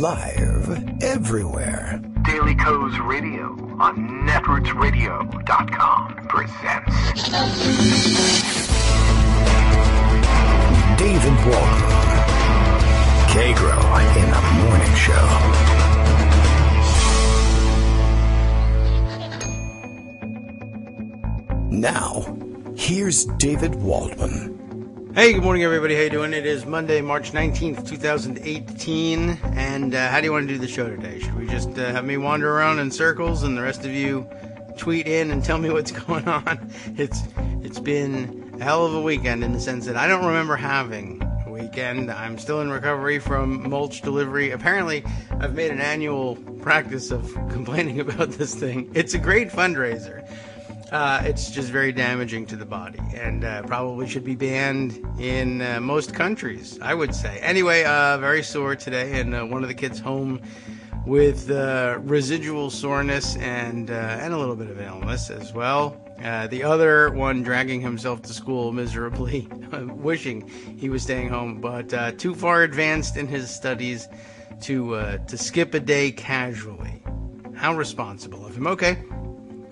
Live everywhere. Daily Co's Radio on netrootsradio.com presents David Walker. Kagro in the Morning Show. Now, here's David Waldman. Hey, good morning, everybody. How you doing? It is Monday, March 19th, 2018. And how do you want to do the show today? Should we just have me wander around in circles and the rest of you tweet in and tell me what's going on? It's been a hell of a weekend in the sense that I don't remember having a weekend. I'm still in recovery from mulch delivery. Apparently, I've made an annual practice of complaining about this thing. It's a great fundraiser. It's just very damaging to the body and probably should be banned in most countries, I would say. Anyway, very sore today, and one of the kids home with residual soreness and a little bit of an illness as well. The other one dragging himself to school miserably, wishing he was staying home, but too far advanced in his studies to skip a day casually. How responsible of him. Okay.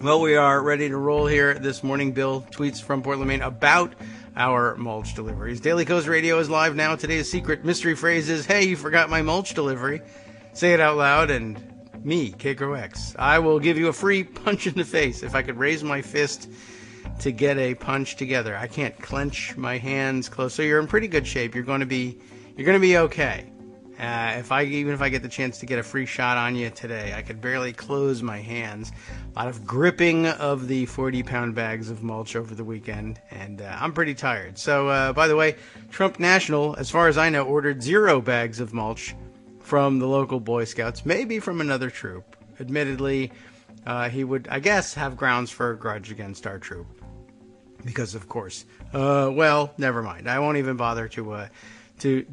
Well, we are ready to roll here this morning. Bill tweets from Portland, Maine about our mulch deliveries. Daily Co's Radio is live now. Today's secret mystery phrase is, hey, you forgot my mulch delivery. Say it out loud, and me, Kagro X, I will give you a free punch in the face if I could raise my fist to get a punch together. I can't clench my hands close, so you're in pretty good shape. You're going to be okay. If I get the chance to get a free shot on you today, I could barely close my hands. A lot of gripping of the 40-pound bags of mulch over the weekend, and I'm pretty tired. So, by the way, Trump National, as far as I know, ordered 0 bags of mulch from the local Boy Scouts, maybe from another troop. Admittedly, he would, I guess, have grounds for a grudge against our troop. Because, of course, well, never mind. I won't even bother to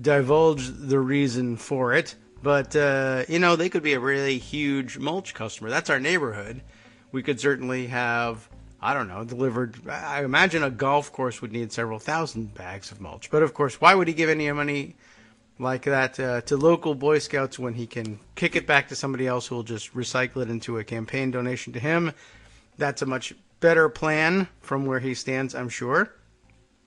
divulge the reason for it, but they could be a really huge mulch customer. That's our neighborhood. We could certainly have, I don't know, delivered. I imagine a golf course would need several thousand bags of mulch. But of course, why would he give any money like that to local Boy Scouts when he can kick it back to somebody else who will just recycle it into a campaign donation to him? That's a much better plan from where he stands, I'm sure.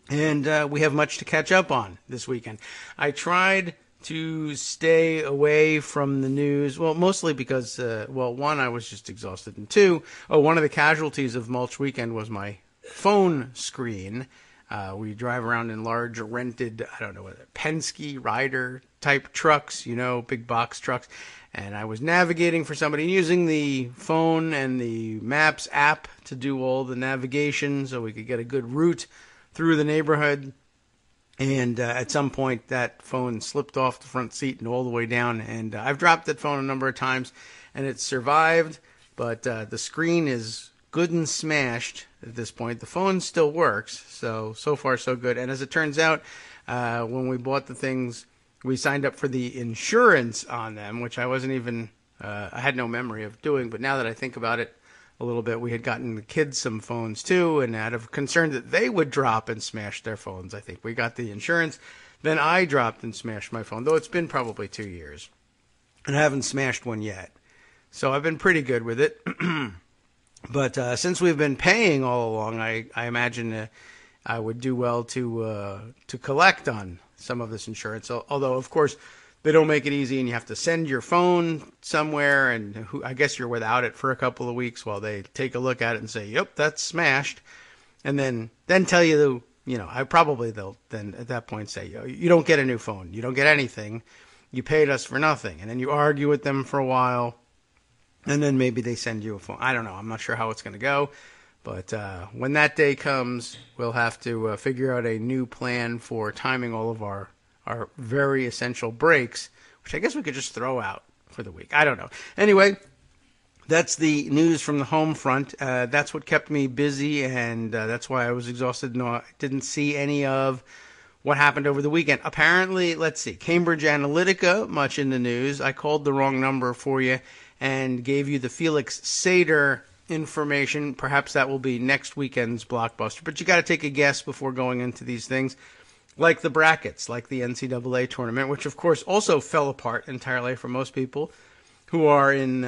And we have much to catch up on this weekend. I tried to stay away from the news, well, mostly because, one, I was just exhausted, and two, one of the casualties of mulch weekend was my phone screen. We drive around in large rented, I don't know, Penske Ryder type trucks, big box trucks, and I was navigating for somebody using the phone and the Maps app to do all the navigation so we could get a good route through the neighborhood, and at some point that phone slipped off the front seat and all the way down, and I've dropped that phone a number of times, and it survived, but the screen is good and smashed at this point. The phone still works, so far so good, and as it turns out, when we bought the things, we signed up for the insurance on them, which I wasn't even, I had no memory of doing, but now that I think about it, a little bit. We had gotten the kids some phones too, and out of concern that they would drop and smash their phones, I think we got the insurance. Then I dropped and smashed my phone, though it's been probably 2 years, and I haven't smashed one yet. So I've been pretty good with it. But since we've been paying all along, I imagine I would do well to collect on some of this insurance. Although, of course, they don't make it easy, and you have to send your phone somewhere, and I guess you're without it for a couple of weeks while they take a look at it and say, yep, that's smashed. And then tell you, they'll then at that point say, you don't get a new phone. You don't get anything. You paid us for nothing. And then you argue with them for a while, and then maybe they send you a phone. I don't know. I'm not sure how it's going to go. But when that day comes, we'll have to figure out a new plan for timing all of our very essential breaks, which I guess we could just throw out for the week. I don't know. Anyway, that's the news from the home front. That's what kept me busy, and that's why I was exhausted. No, I didn't see any of what happened over the weekend. Apparently, let's see, Cambridge Analytica, much in the news. I called the wrong number for you and gave you the Felix Sater information. Perhaps that will be next weekend's blockbuster, but you got to take a guess before going into these things. like the brackets, like the NCAA tournament, which of course also fell apart entirely for most people who are in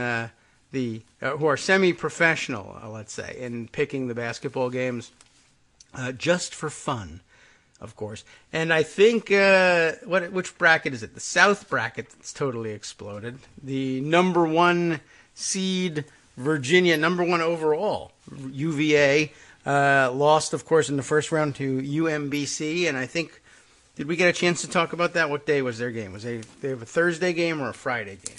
who are semi-professional, let's say, in picking the basketball games just for fun, of course. And I think which bracket is it? The South bracket that's totally exploded. The number one seed Virginia, number one overall, UVA, lost, of course, in the first round to UMBC. And I think, did we get a chance to talk about that? What day was their game? Was they have a Thursday game or a Friday game?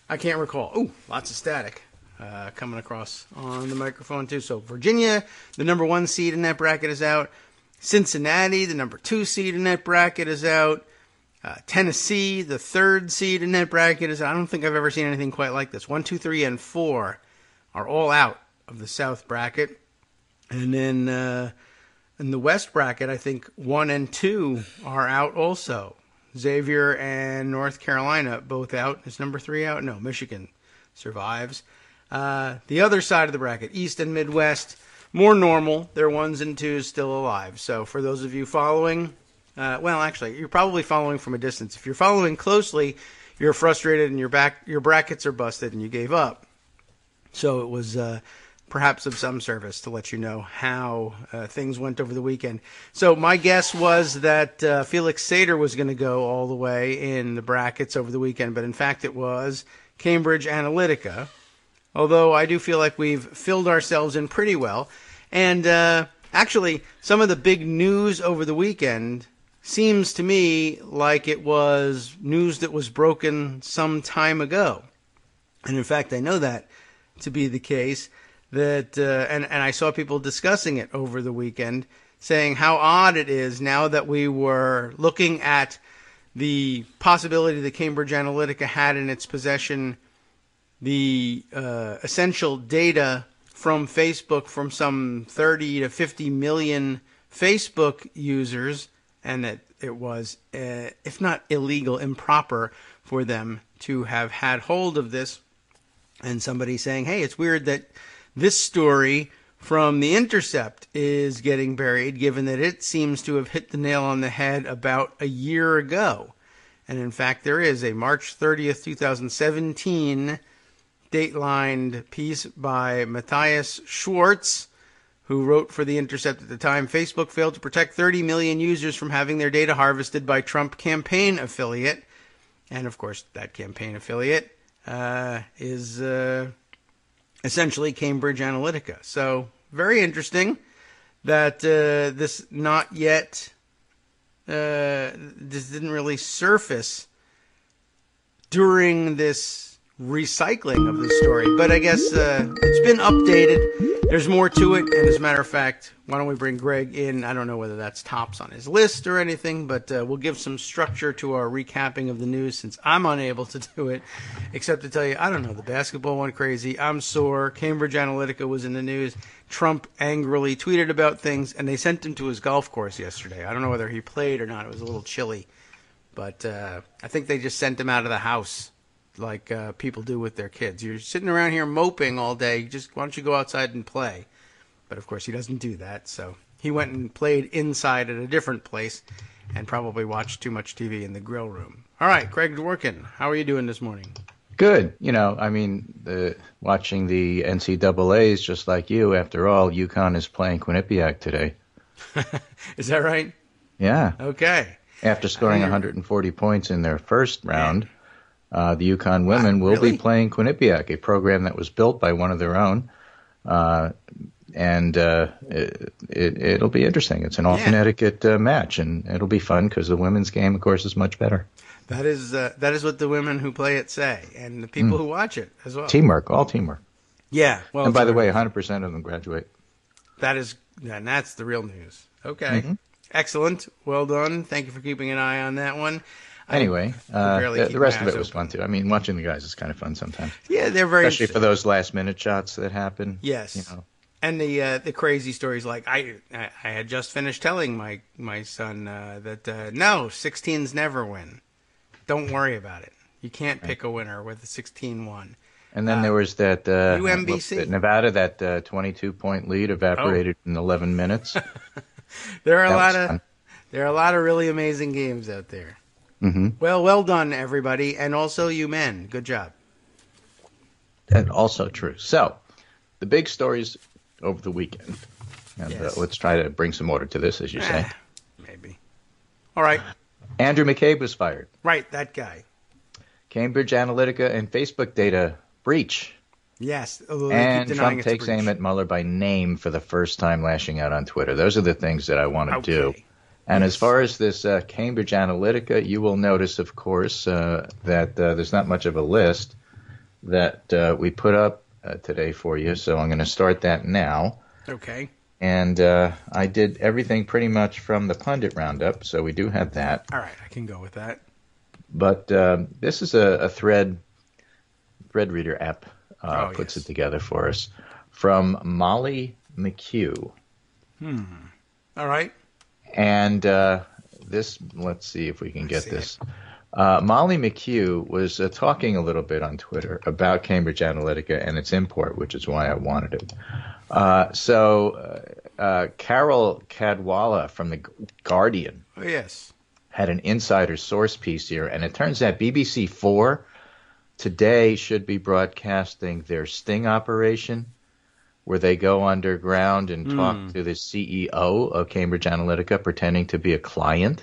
I can't recall. Ooh, lots of static coming across on the microphone, too. So Virginia, the number one seed in that bracket, is out. Cincinnati, the number two seed in that bracket, is out. Tennessee, the third seed in that bracket, is out. I don't think I've ever seen anything quite like this. 1, 2, 3, and 4 are all out of the South bracket. And then in the West bracket, I think 1 and 2 are out also. Xavier and North Carolina both out. Is number 3 out? No, Michigan survives. The other side of the bracket, East and Midwest, more normal. Their 1s and 2s still alive. So for those of you following, well, actually, you're probably following from a distance. If you're following closely, you're frustrated and your brackets are busted and you gave up. So it was perhaps of some service to let you know how things went over the weekend. So my guess was that Felix Sater was going to go all the way in the brackets over the weekend, but in fact it was Cambridge Analytica, although I do feel like we've filled ourselves in pretty well. And actually, some of the big news over the weekend seems to me like it was news that was broken some time ago. And in fact, I know that to be the case, that and I saw people discussing it over the weekend, saying how odd it is now that we were looking at the possibility that Cambridge Analytica had in its possession the essential data from Facebook from some 30 to 50 million Facebook users, and that it was, if not illegal, improper for them to have had hold of this. And somebody saying, hey, it's weird that this story from The Intercept is getting buried, given that it seems to have hit the nail on the head about a year ago. And in fact, there is a March 30th, 2017 datelined piece by Matthias Schwartz, who wrote for The Intercept at the time, Facebook failed to protect 30 million users from having their data harvested by Trump campaign affiliate. And of course, that campaign affiliate is essentially Cambridge Analytica. So very interesting that this not yet, this didn't really surface during this recycling of the story. But I guess it's been updated. There's more to it. And as a matter of fact, why don't we bring Greg in? I don't know whether that's tops on his list or anything, but we'll give some structure to our recapping of the news since I'm unable to do it, except to tell you, I don't know, the basketball went crazy. I'm sore. Cambridge Analytica was in the news. Trump angrily tweeted about things, and they sent him to his golf course yesterday. I don't know whether he played or not. It was a little chilly. But I think they just sent him out of the house like people do with their kids. You're sitting around here moping all day. Just why don't you go outside and play? But of course he doesn't do that. So he went and played inside at a different place and probably watched too much TV in the grill room. All right, Craig Dworkin, how are you doing this morning? Good. You know, I mean, watching the NCAAs just like you. After all, UConn is playing Quinnipiac today. Is that right? Yeah. Okay. After scoring 140 points in their first round, the UConn women will be playing Quinnipiac, a program that was built by one of their own. And it'll be interesting. It's an all-Connecticut match, and it'll be fun because the women's game, of course, is much better. That is what the women who play it say, and the people who watch it as well. Teamwork, all teamwork. Yeah. Well, and by the way, 100% of them graduate. And that's the real news. Okay. Mm-hmm. Excellent. Well done. Thank you for keeping an eye on that one. Anyway, the rest of it was fun, too. I mean, watching the guys is kind of fun sometimes. Yeah, they're very especially for those last-minute shots that happen. Yes. You know. And the crazy stories, like I had just finished telling my son that, no, 16s never win. Don't worry about it. You can't pick a winner with a 16-1. And then there was that UMBC. Nevada, that 22-point lead evaporated in 11 minutes. There are There are a lot of really amazing games out there. Mm-hmm. Well done, everybody, and also you men. Good job. And also true. So, the big stories over the weekend. And Yes. let's try to bring some order to this, as you say. Maybe. All right. Andrew McCabe was fired. Right, that guy. Cambridge Analytica and Facebook data breach. Yes. Although they And keep denying Trump it's a takes breach. aim at Mueller by name for the first time, lashing out on Twitter. Those are the things that I want to do. Okay. And Yes. as far as this Cambridge Analytica, you will notice, of course, that there's not much of a list that we put up today for you. So I'm going to start that now. Okay. And I did everything pretty much from the pundit roundup, so we do have that. All right, I can go with that. But this is a thread reader app puts yes. it together for us from Molly McHugh. All right. And this, let's see if we can get this. Molly McHugh was talking a little bit on Twitter about Cambridge Analytica and its import, which is why I wanted it. Carol Cadwalla from The Guardian Oh, yes. had an insider source piece here, and it turns out BBC 4 today should be broadcasting their sting operation, where they go underground and talk to the CEO of Cambridge Analytica, pretending to be a client,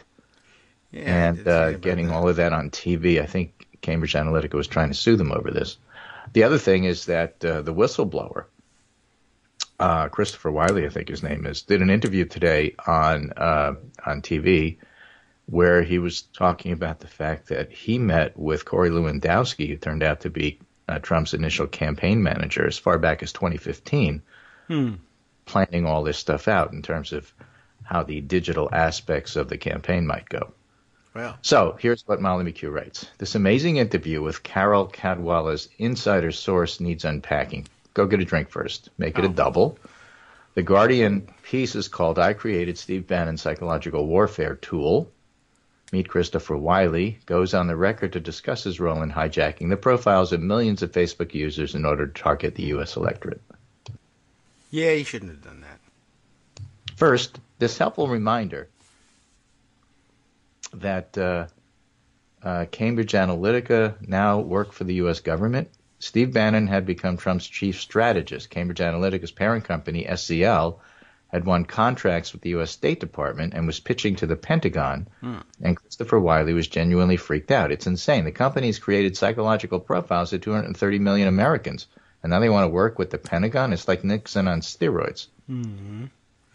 Yeah, and getting all of that on TV. I think Cambridge Analytica was trying to sue them over this. The other thing is that the whistleblower, Christopher Wiley, I think his name is, did an interview today on TV where he was talking about the fact that he met with Corey Lewandowski, who turned out to be Trump's initial campaign manager as far back as 2015, planning all this stuff out in terms of how the digital aspects of the campaign might go. Well, So here's what Molly McHugh writes. This amazing interview with Carol Cadwalla's insider source needs unpacking. Go get a drink first. Make it a double. The Guardian piece is called I Created Steve Bannon's Psychological Warfare Tool. Meet Christopher Wiley. Goes on the record to discuss his role in hijacking the profiles of millions of Facebook users in order to target the U.S. electorate. yeah, you shouldn't have done that. First, this helpful reminder that Cambridge Analytica now work for the U.S. government. Steve Bannon had become Trump's chief strategist. Cambridge Analytica's parent company, SCL, had won contracts with the U.S. State Department and was pitching to the Pentagon, and Christopher Wiley was genuinely freaked out. It's insane. The company's created psychological profiles of 230 million Americans, and now they want to work with the Pentagon? It's like Nixon on steroids.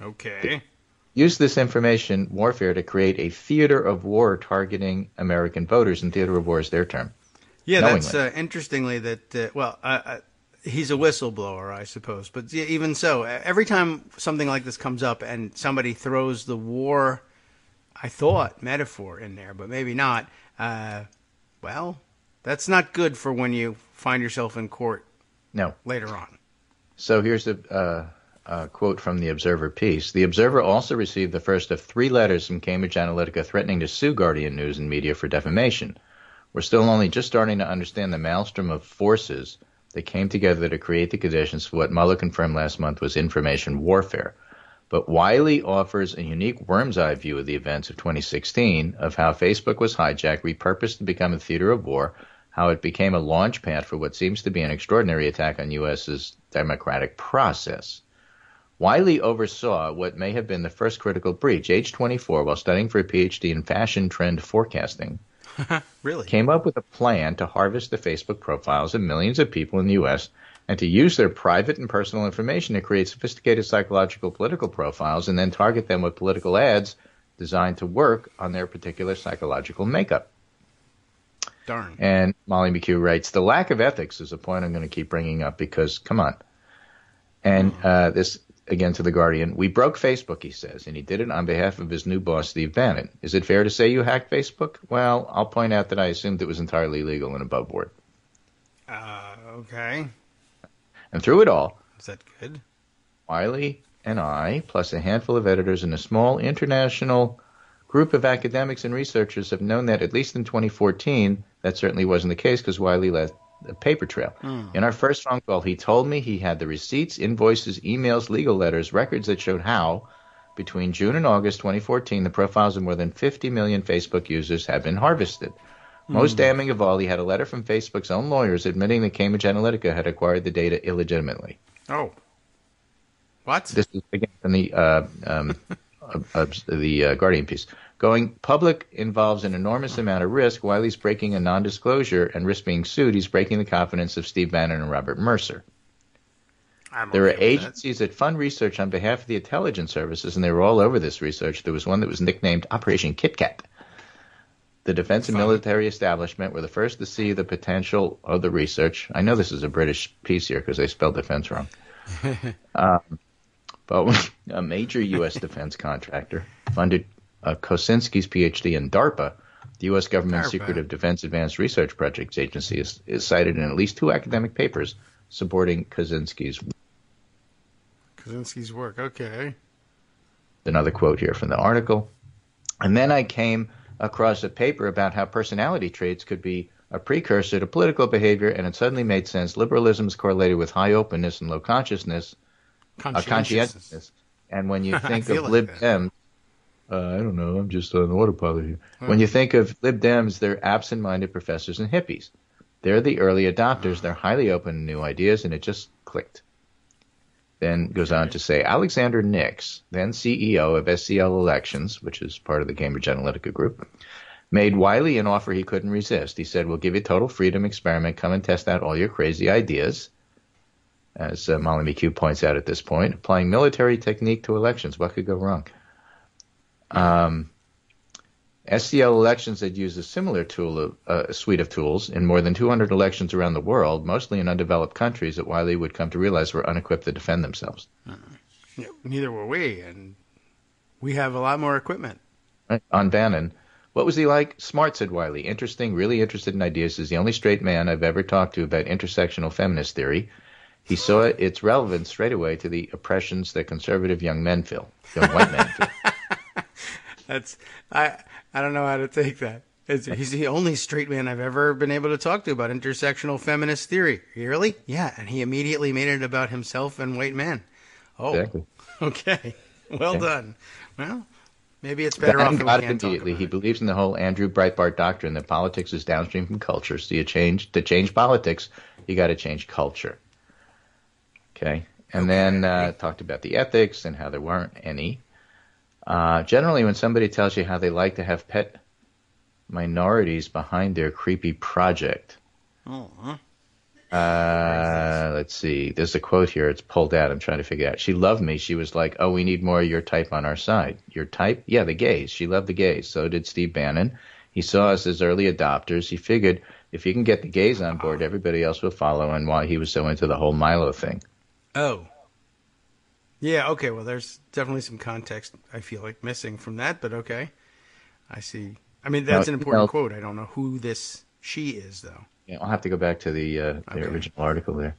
Okay. Use this information warfare to create a theater of war targeting American voters, and theater of war is their term. Yeah, knowingly. that's interestingly that, he's a whistleblower, I suppose. But yeah, even so, every time something like this comes up and somebody throws the war, I thought, metaphor in there, but maybe not, well, that's not good for when you find yourself in court No. later on. So here's a quote from the Observer piece. The Observer also received the first of 3 letters from Cambridge Analytica threatening to sue Guardian News and Media for defamation. We're still only just starting to understand the maelstrom of forces that came together to create the conditions for what Mueller confirmed last month was information warfare. But Wiley offers a unique worm's eye view of the events of 2016, of how Facebook was hijacked, repurposed to become a theater of war, how it became a launch pad for what seems to be an extraordinary attack on U.S.'s democratic process. Wiley oversaw what may have been the first critical breach, age 24, while studying for a PhD in fashion trend forecasting. Really? Came up with a plan to harvest the Facebook profiles of millions of people in the U.S. and to use their private and personal information to create sophisticated psychological political profiles and then target them with political ads designed to work on their particular psychological makeup. Darn. And Molly McHugh writes, the lack of ethics is a point I'm going to keep bringing up because, come on. And this, again, to The Guardian, we broke Facebook, he says, and he did it on behalf of his new boss, Steve Bannon. Is it fair to say you hacked Facebook? Well, I'll point out that I assumed it was entirely legal and above board. Okay. And through it all, Is that good? Wiley and I, plus a handful of editors and a small international group of academics and researchers have known that, at least in 2014, that certainly wasn't the case because Wiley left a paper trail. In our first phone call, he told me he had the receipts, invoices, emails, legal letters, records that showed how, Between June and August 2014, the profiles of more than 50 million Facebook users have been harvested. Most damning of all, he had a letter from Facebook's own lawyers admitting that Cambridge Analytica had acquired the data illegitimately. Oh. What? This is again from the Guardian piece. Going public involves an enormous amount of risk. While he's breaking a non-disclosure and risk being sued, he's breaking the confidence of Steve Bannon and Robert Mercer. There are agencies that fund research on behalf of the intelligence services, and they were all over this research. There was one that was nicknamed Operation Kit Kat. The defense and military establishment were the first to see the potential of the research. I know this is a British piece here because they spelled defense wrong. But a major U.S. defense contractor funded Kosinski's PhD in DARPA. The U.S. government's Secretive Defense Advanced Research Projects Agency is cited in at least 2 academic papers supporting Kosinski's work. Okay. Another quote here from the article. And then I came across a paper about how personality traits could be a precursor to political behavior, and it suddenly made sense. Liberalism is correlated with high openness and low conscientiousness. And when you think of Lib Dems, I don't know, I'm just on autopilot here. When you think of Lib Dems, they're absent-minded professors and hippies. They're the early adopters. They're highly open to new ideas, and it just clicked. Then goes on to say, Alexander Nix, then CEO of SCL Elections, which is part of the Cambridge Analytica group, made Wiley an offer he couldn't resist. He said, we'll give you total freedom experiment. Come and test out all your crazy ideas. As Molly McHugh points out at this point, applying military technique to elections. What could go wrong? SCL Elections had used a similar tool, a suite of tools in more than 200 elections around the world, mostly in undeveloped countries that Wiley would come to realize were unequipped to defend themselves. Yeah, neither were we, and we have a lot more equipment. Right. On Bannon, what was he like? Smart, said Wiley. Interesting, really interested in ideas. Is the only straight man I've ever talked to about intersectional feminist theory. He saw its relevance straight away to the oppressions that conservative young men feel, young white men feel. I don't know how to take that. He's the only straight man I've ever been able to talk to about intersectional feminist theory. Really? Yeah, and he immediately made it about himself and white men. Oh, exactly. Okay. Well done. Well, maybe it's better off if we can't immediately. He believes in the whole Andrew Breitbart doctrine that politics is downstream from culture. So to change politics, you got to change culture. Okay. And then talked about the ethics and how there weren't any. Generally, when somebody tells you how they like to have pet minorities behind their creepy project. Let's see. There's a quote here. It's pulled out. I'm trying to figure it out. She loved me. She was like, oh, we need more of your type on our side. Your type? Yeah, the gays. She loved the gays. So did Steve Bannon. He saw us as early adopters. He figured if you can get the gays on board, everybody else will follow, and why he was so into the whole Milo thing. Oh. Yeah, okay, well, there's definitely some context, I feel like, missing from that, but okay. I see. I mean, that's an important quote. I don't know who this she is, though. Yeah, I'll have to go back to the original article there.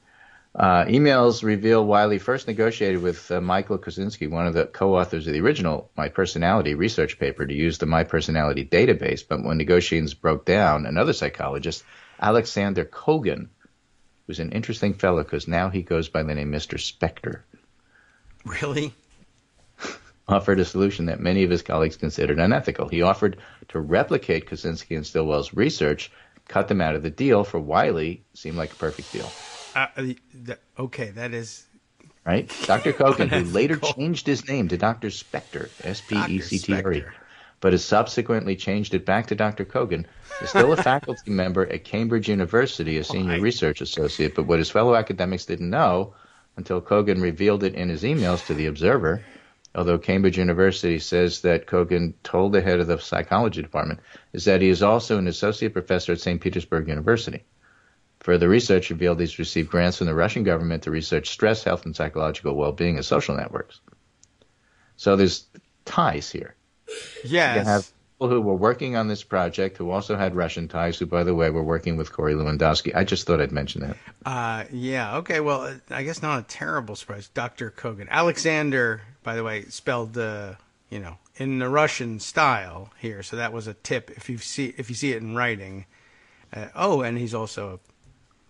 Emails reveal Wiley first negotiated with Michael Kosinski, one of the co-authors of the original My Personality research paper, to use the My Personality database, but when negotiations broke down, another psychologist, Alexander Kogan, who's an interesting fellow because now he goes by the name Mr. Spectre. Really? Offered a solution that many of his colleagues considered unethical. He offered to replicate Kosinski and Stilwell's research, cut them out of the deal. For Wiley, seemed like a perfect deal. Okay, that is... Right? Dr. Kogan, who later changed his name to Dr. Spectre, S-P-E-C-T-R-E, but has subsequently changed it back to Dr. Kogan, is still a faculty member at Cambridge University, a senior research associate. But what his fellow academics didn't know until Kogan revealed it in his emails to the Observer, although Cambridge University says that Kogan told the head of the psychology department, is that he is also an associate professor at St. Petersburg University. Further research revealed he's received grants from the Russian government to research stress, health, and psychological well-being of social networks. So there's ties here. Yes. You have people who were working on this project who also had Russian ties, who, by the way, were working with Corey Lewandowski. I just thought I'd mention that. Yeah, okay, well, I guess not a terrible surprise. Dr. Kogan. Alexander, by the way, spelled, in the Russian style here, so that was a tip if you see it in writing. And he's also a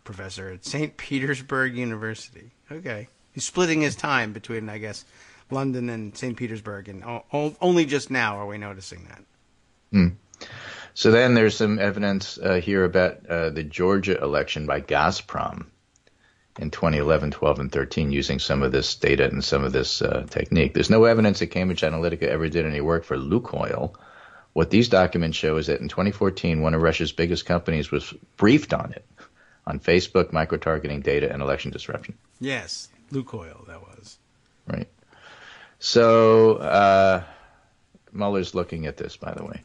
professor at St. Petersburg University. Okay. He's splitting his time between, I guess, London and St. Petersburg, and only just now are we noticing that. Hmm. So then there's some evidence here about the Georgia election by Gazprom in 2011, 12, and 13 using some of this data and some of this technique. There's no evidence that Cambridge Analytica ever did any work for Lukoil. What these documents show is that in 2014, one of Russia's biggest companies was briefed on it, on Facebook, micro-targeting data, and election disruption. Yes, Lukoil, that was. Right. So Mueller's looking at this, by the way.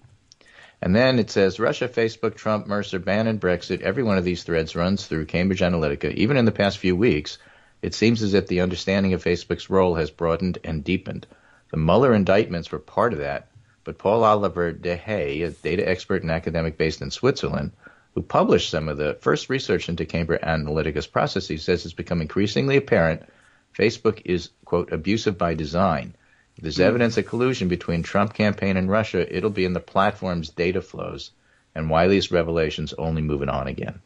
And then it says, Russia, Facebook, Trump, Mercer, Bannon, Brexit, every one of these threads runs through Cambridge Analytica. Even in the past few weeks, it seems as if the understanding of Facebook's role has broadened and deepened. The Mueller indictments were part of that, but Paul Oliver de Hey, a data expert and academic based in Switzerland, who published some of the first research into Cambridge Analytica's processes, says it's become increasingly apparent Facebook is, quote, abusive by design. If there's evidence of collusion between Trump campaign and Russia, it'll be in the platform's data flows, and Wiley's revelations only moving on again.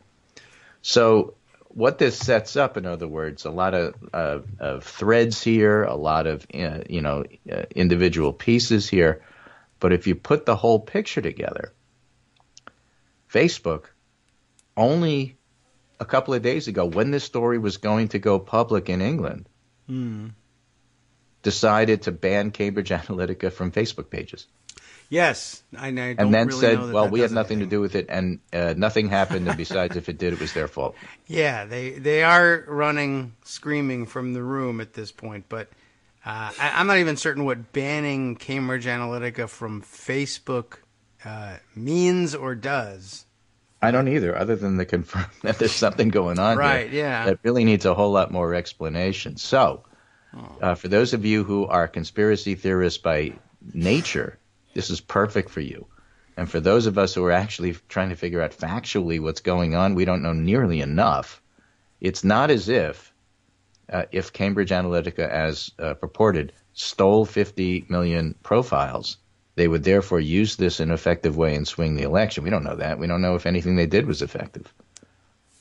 So what this sets up, in other words, a lot of threads here, a lot of individual pieces here. But if you put the whole picture together, Facebook only a couple of days ago, when this story was going to go public in England, decided to ban Cambridge Analytica from Facebook pages. Yes, I don't and then really said, know that well, that we had does nothing anything. to do with it, and nothing happened, and besides, if it did, it was their fault. Yeah, they are running screaming from the room at this point, but I'm not even certain what banning Cambridge Analytica from Facebook means or does. I don't either, other than to confirm that there's something going on Right, here yeah. that really needs a whole lot more explanation. So, for those of you who are conspiracy theorists by nature, this is perfect for you. And for those of us who are actually trying to figure out factually what's going on, we don't know nearly enough. It's not as if Cambridge Analytica, as purported, stole 50 million profiles, they would therefore use this in an effective way and swing the election. We don't know that. We don't know if anything they did was effective.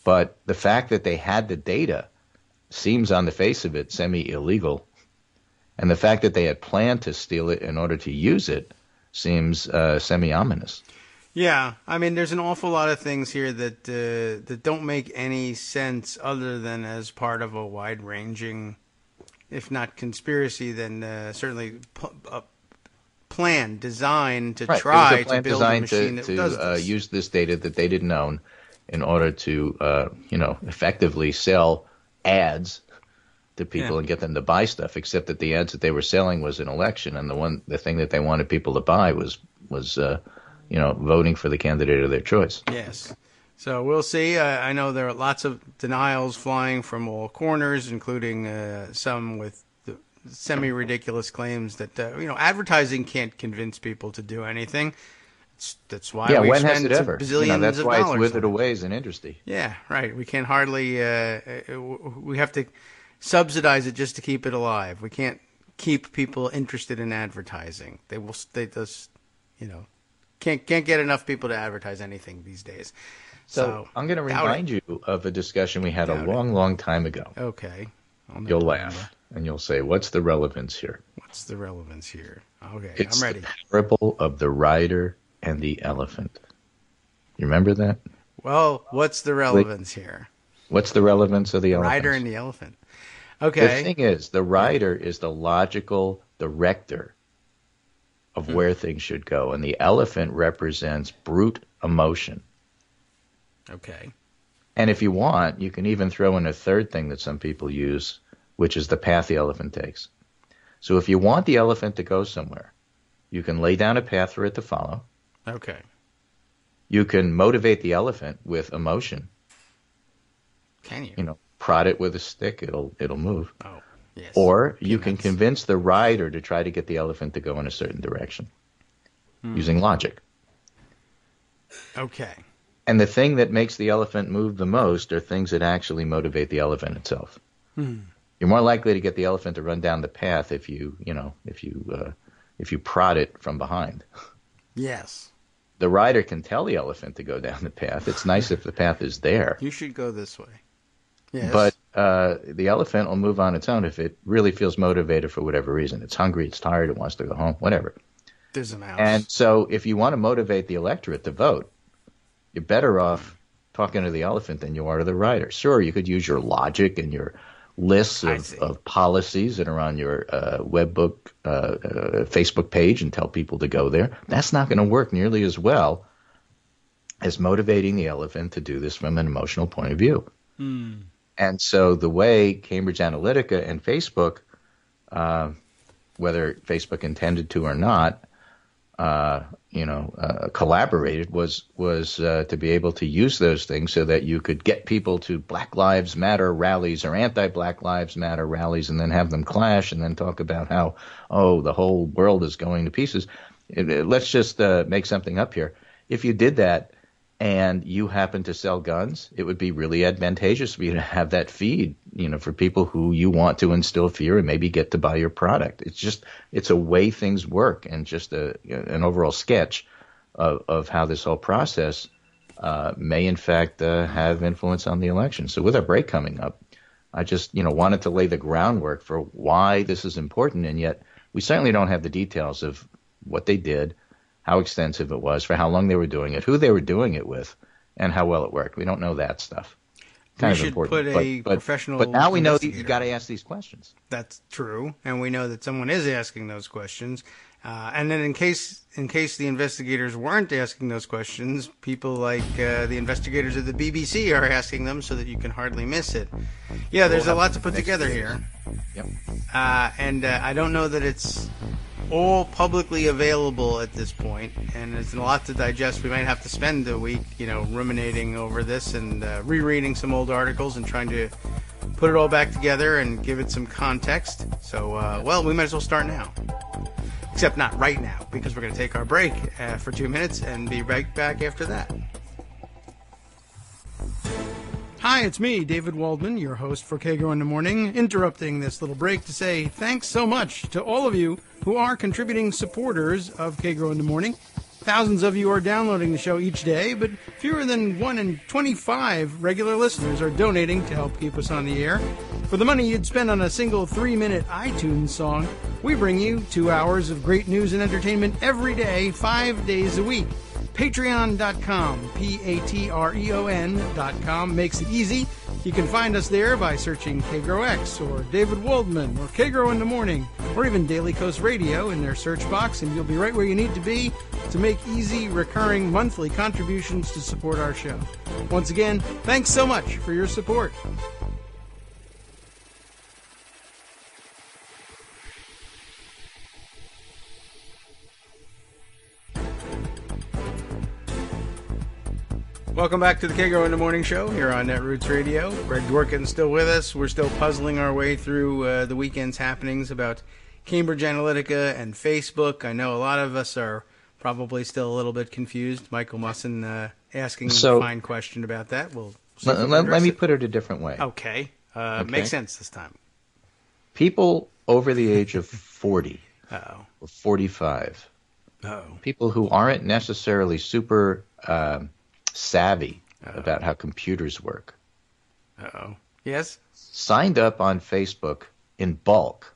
But the fact that they had the data seems on the face of it semi-illegal. And the fact that they had planned to steal it in order to use it seems semi-ominous. Yeah, I mean, there's an awful lot of things here that don't make any sense other than as part of a wide-ranging, if not conspiracy, then certainly plan, design to try to build a machine that does this. Use this data that they didn't own in order to, effectively sell ads to people and get them to buy stuff. Except that the ads that they were selling was an election, and the thing that they wanted people to buy was voting for the candidate of their choice. Yes. So we'll see. I know there are lots of denials flying from all corners, including some with semi-ridiculous claims that advertising can't convince people to do anything. That's why we when spend has it ever? bazillions That's of why dollars. it's withered away as an industry. Yeah, right. We can hardly. We have to subsidize it just to keep it alive. We can't keep people interested in advertising. They just can't get enough people to advertise anything these days. So I'm going to remind you of a discussion we had a long time ago. Okay. You'll laugh and you'll say, "What's the relevance here?" What's the relevance here? Okay, It's I'm ready. the parable of the rider and the elephant. You remember that? Well, what's the relevance here? What's the relevance of the elephant? Rider and the elephant. The Okay. thing is, the rider is the logical director of where things should go, and the elephant represents brute emotion. Okay. And if you want, you can even throw in a third thing that some people use, which is the path the elephant takes. So if you want the elephant to go somewhere, you can lay down a path for it to follow. Okay. You can motivate the elephant with emotion. Can you? Prod it with a stick, it'll move. Oh, yes. Or you can Peanuts. convince the rider to try to get the elephant to go in a certain direction using logic. Okay. And the thing that makes the elephant move the most are things that actually motivate the elephant itself. You're more likely to get the elephant to run down the path if you prod it from behind. Yes. The rider can tell the elephant to go down the path. It's nice if the path is there. You should go this way. Yes. But the elephant will move on its own if it really feels motivated for whatever reason. It's hungry, it's tired, it wants to go home, whatever. There's a mouse. And so if you want to motivate the electorate to vote, you're better off talking to the elephant than you are to the rider. Sure, you could use your logic and your lists of policies that are on your Facebook page and tell people to go there. That's not going to work nearly as well as motivating the elephant to do this from an emotional point of view. And so the way Cambridge Analytica and Facebook, whether Facebook intended to or not, collaborated was to be able to use those things so that you could get people to Black Lives Matter rallies or anti-Black Lives Matter rallies and then have them clash and then talk about how, the whole world is going to pieces. Let's just make something up here. If you did that and you happen to sell guns, it would be really advantageous for you to have that feed, for people who you want to instill fear and maybe get to buy your product. It's a way things work, and just an overall sketch of how this whole process may in fact have influence on the election. So with our break coming up, I just, wanted to lay the groundwork for why this is important, and yet we certainly don't have the details of what they did, how extensive it was, for how long they were doing it, who they were doing it with, and how well it worked. We don't know that stuff. We should put a professional. But now we know that you got to ask these questions. That's true, and we know that someone is asking those questions. And then in case the investigators weren't asking those questions, people like the investigators of the BBC are asking them, so that you can hardly miss it. Yeah, there's a lot to put together here. Yep. And I don't know that it's all publicly available at this point, and it's a lot to digest. We might have to spend a week, ruminating over this and rereading some old articles and trying to put it all back together and give it some context. So, we might as well start now. Except not right now, because we're going to take our break for 2 minutes and be right back after that. Hi, it's me, David Waldman, your host for Kagro in the Morning, interrupting this little break to say thanks so much to all of you who are contributing supporters of Kagro in the Morning. Thousands of you are downloading the show each day, but fewer than 1 in 25 regular listeners are donating to help keep us on the air. For the money you'd spend on a single 3-minute iTunes song, we bring you 2 hours of great news and entertainment every day, 5 days a week. Patreon.com, Patreon.com makes it easy. You can find us there by searching KagroX or David Waldman or Kagro in the Morning or even Daily Coast Radio in their search box, and you'll be right where you need to be to make easy, recurring monthly contributions to support our show. Once again, thanks so much for your support. Welcome back to the Kagro in the Morning Show here on Netroots Radio. Greg Dworkin's still with us. We're still puzzling our way through the weekend's happenings about Cambridge Analytica and Facebook. I know a lot of us are probably still a little bit confused. Michael Musson asking a fine question about that. Let me put it a different way. Okay. Makes sense this time. People over the age of 40 or 45, people who aren't necessarily super savvy about how computers work. Yes? Signed up on Facebook in bulk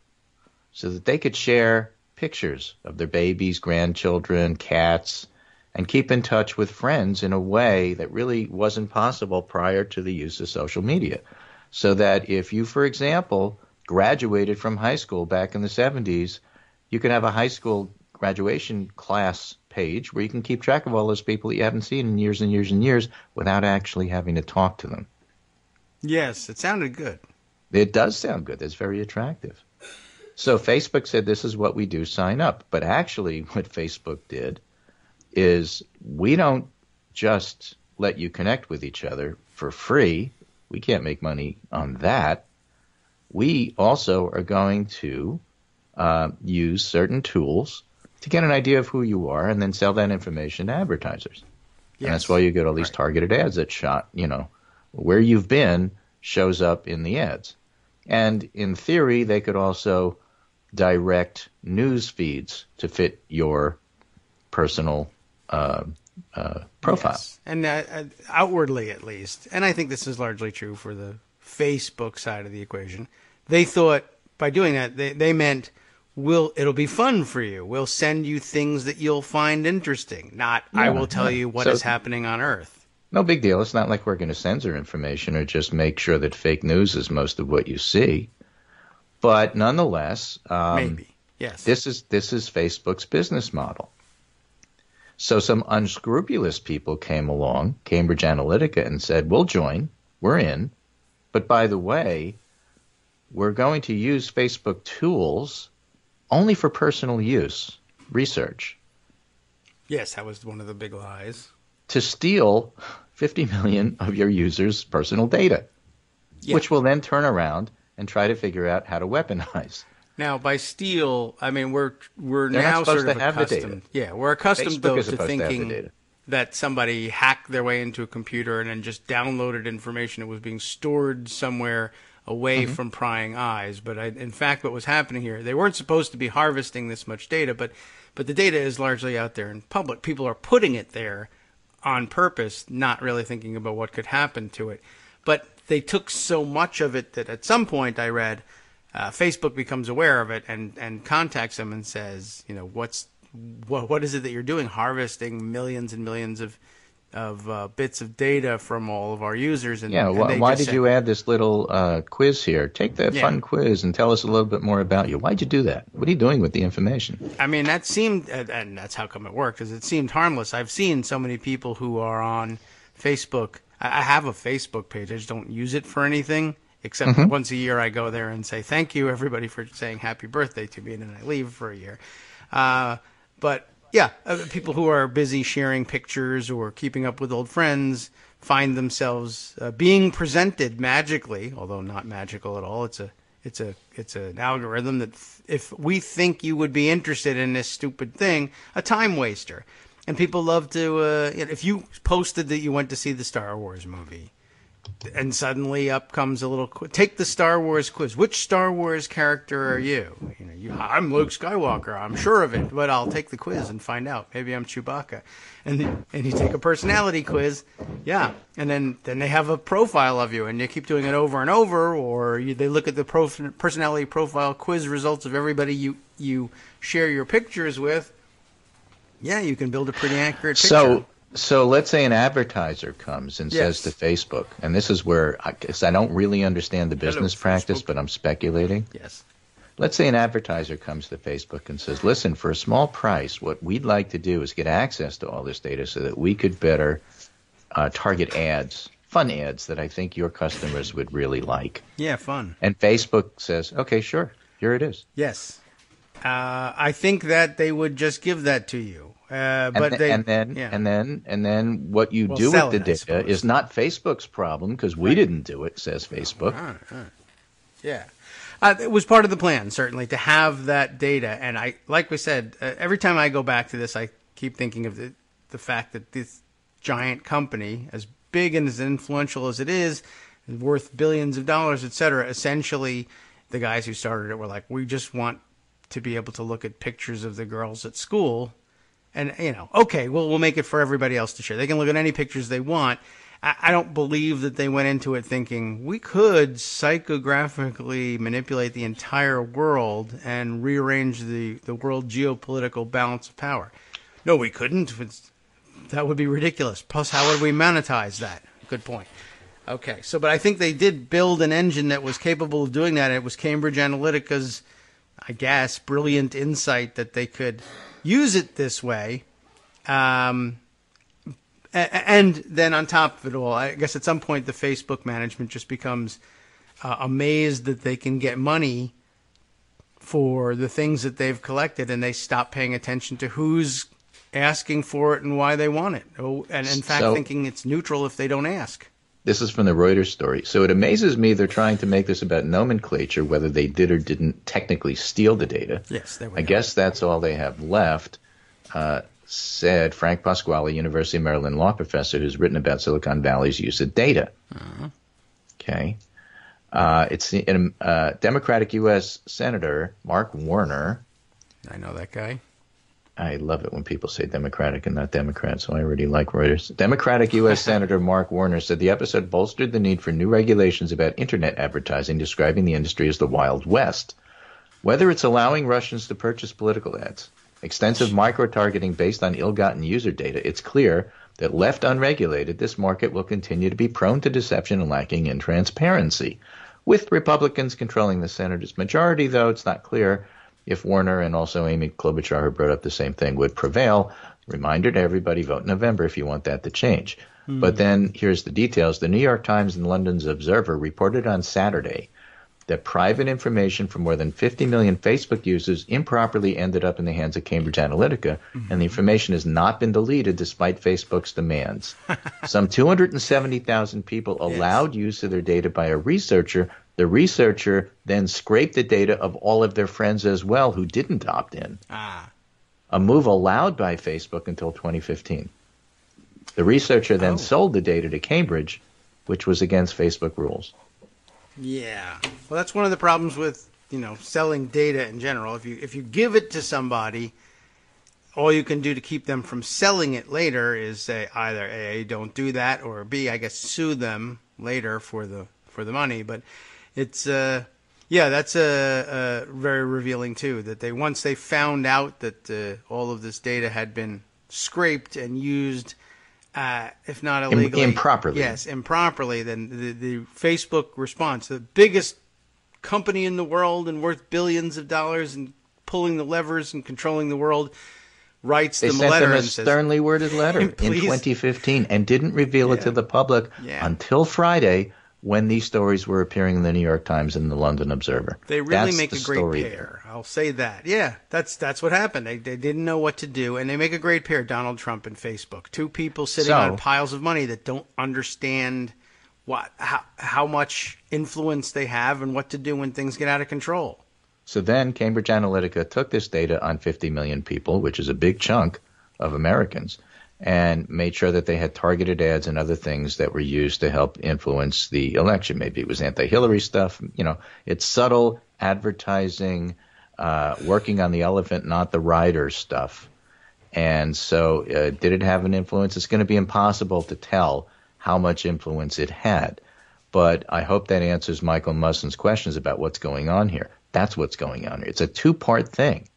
so that they could share pictures of their babies, grandchildren, cats, and keep in touch with friends in a way that really wasn't possible prior to the use of social media. So that if you, for example, graduated from high school back in the 70s, you could have a high school graduation class page where you can keep track of all those people that you haven't seen in years and years and years without actually having to talk to them. Yes, it sounded good. It does sound good. It's very attractive. So Facebook said, this is what we do, sign up. But actually what Facebook did is we don't just let you connect with each other for free. We can't make money on that. We also are going to use certain tools to get an idea of who you are and then sell that information to advertisers. Yes. And that's why you get all these targeted ads that where you've been shows up in the ads. And in theory, they could also direct news feeds to fit your personal profile. Yes. And outwardly, at least. And I think this is largely true for the Facebook side of the equation. They thought by doing that, they meant, it'll be fun for you. We'll send you things that you'll find interesting. Not, I will tell you what is happening on Earth. No big deal. It's not like we're going to censor information or just make sure that fake news is most of what you see. But nonetheless, maybe, yes. This is Facebook's business model. So some unscrupulous people came along, Cambridge Analytica, and said, we'll join, we're in, but by the way, we're going to use Facebook tools only for personal use, research. Yes, that was one of the big lies. To steal 50 million of your users' personal data, which will then turn around and try to figure out how to weaponize. Now, by steal, I mean we're now sort of accustomed. Yeah, we're accustomed though to thinking that somebody hacked their way into a computer and then just downloaded information that was being stored somewhere away from prying eyes. But in fact, what was happening here, they weren't supposed to be harvesting this much data, but the data is largely out there in public. People are putting it there on purpose, not really thinking about what could happen to it. But they took so much of it that at some point I read, Facebook becomes aware of it and contacts them and says, you know, what is it that you're doing, harvesting millions and millions of bits of data from all of our users? And why did you add this little quiz here? Take that fun quiz and tell us a little bit more about you. Why'd you do that? What are you doing with the information? I mean, that seemed, and that's how come it worked, because it seemed harmless. I've seen so many people who are on Facebook. I have a Facebook page. I just don't use it for anything. Except once a year I go there and say, thank you, everybody, for saying happy birthday to me, and then I leave for a year. But, yeah, people who are busy sharing pictures or keeping up with old friends find themselves being presented magically, although not magical at all. It's an algorithm that if we think you would be interested in this stupid thing, a time waster. And people love to, if you posted that you went to see the Star Wars movie, and suddenly up comes a little take the Star Wars quiz. Which Star Wars character are you? I'm Luke Skywalker. I'm sure of it, but I'll take the quiz and find out. Maybe I'm Chewbacca. And you take a personality quiz, and then they have a profile of you, and you keep doing it over and over, or they look at the personality profile quiz results of everybody you share your pictures with. Yeah, you can build a pretty accurate picture. So let's say an advertiser comes and says to Facebook, and this is where I don't really understand the business practice, but I'm speculating. Yes. Let's say an advertiser comes to Facebook and says, listen, for a small price, what we'd like to do is get access to all this data so that we could better target ads, fun ads that I think your customers would really like. Yeah, fun. And Facebook says, okay, sure, here it is. Yes. I think that they would just give that to you. And then what you do with the data is not Facebook's problem because we didn't do it, says Facebook. Yeah. It was part of the plan, certainly, to have that data. And like we said, every time I go back to this, I keep thinking of the fact that this giant company, as big and as influential as it is, worth billions of dollars, et cetera, essentially the guys who started it were like, we just want to be able to look at pictures of the girls at school. And, okay, we'll make it for everybody else to share. They can look at any pictures they want. I don't believe that they went into it thinking we could psychographically manipulate the entire world and rearrange the world geopolitical balance of power. No, we couldn't. That would be ridiculous. Plus, how would we monetize that? Good point. Okay, but I think they did build an engine that was capable of doing that. It was Cambridge Analytica's, I guess, brilliant insight that they could use it this way. And then on top of it all, I guess at some point the Facebook management just becomes amazed that they can get money for the things that they've collected, and they stop paying attention to who's asking for it and why they want it. And in fact, thinking it's neutral if they don't ask. This is from the Reuters story. So it amazes me they're trying to make this about nomenclature, whether they did or didn't technically steal the data. Yes, there we go. I guess that's all they have left, said Frank Pasquale, University of Maryland law professor who's written about Silicon Valley's use of data. Okay. It's Democratic U.S. Senator Mark Warner. I know that guy. I love it when people say Democratic and not Democrat, so I already like Reuters. Democratic U.S. Senator Mark Warner said the episode bolstered the need for new regulations about Internet advertising, describing the industry as the Wild West. Whether it's allowing Russians to purchase political ads, extensive micro-targeting based on ill-gotten user data, it's clear that left unregulated, this market will continue to be prone to deception and lacking in transparency. With Republicans controlling the Senate's majority, though, it's not clear if Warner and also Amy Klobuchar, who brought up the same thing, would prevail. Reminder to everybody, vote in November if you want that to change. But then here's the details. The New York Times and London's Observer reported on Saturday that private information from more than 50 million Facebook users improperly ended up in the hands of Cambridge Analytica, and the information has not been deleted despite Facebook's demands. Some 270,000 people allowed use of their data by a researcher. The researcher then scraped the data of all of their friends as well who didn't opt in. A move allowed by Facebook until 2015. The researcher then sold the data to Cambridge, which was against Facebook rules. Yeah. Well, that's one of the problems with, selling data in general. If you give it to somebody, all you can do to keep them from selling it later is say either A, don't do that, or B, I guess sue them later for the money. But it's that's very revealing too, that once they found out that all of this data had been scraped and used, if not illegally, improperly. Yes, improperly. Then the Facebook response, the biggest company in the world and worth billions of dollars and pulling the levers and controlling the world, writes them a letter and says, a sternly worded letter in 2015 and didn't reveal it to the public until Friday, when these stories were appearing in the New York Times and the London Observer. They really make a great pair. I'll say that. Yeah, that's what happened. They didn't know what to do, and they make a great pair, Donald Trump and Facebook. Two people sitting on piles of money that don't understand how much influence they have and what to do when things get out of control. So then Cambridge Analytica took this data on 50 million people, which is a big chunk of Americans, and made sure that they had targeted ads and other things that were used to help influence the election. Maybe it was anti-Hillary stuff. It's subtle advertising, working on the elephant, not the rider stuff. And so did it have an influence? It's going to be impossible to tell how much influence it had. But I hope that answers Michael Musson's questions about what's going on here. That's what's going on here. It's a two-part thing.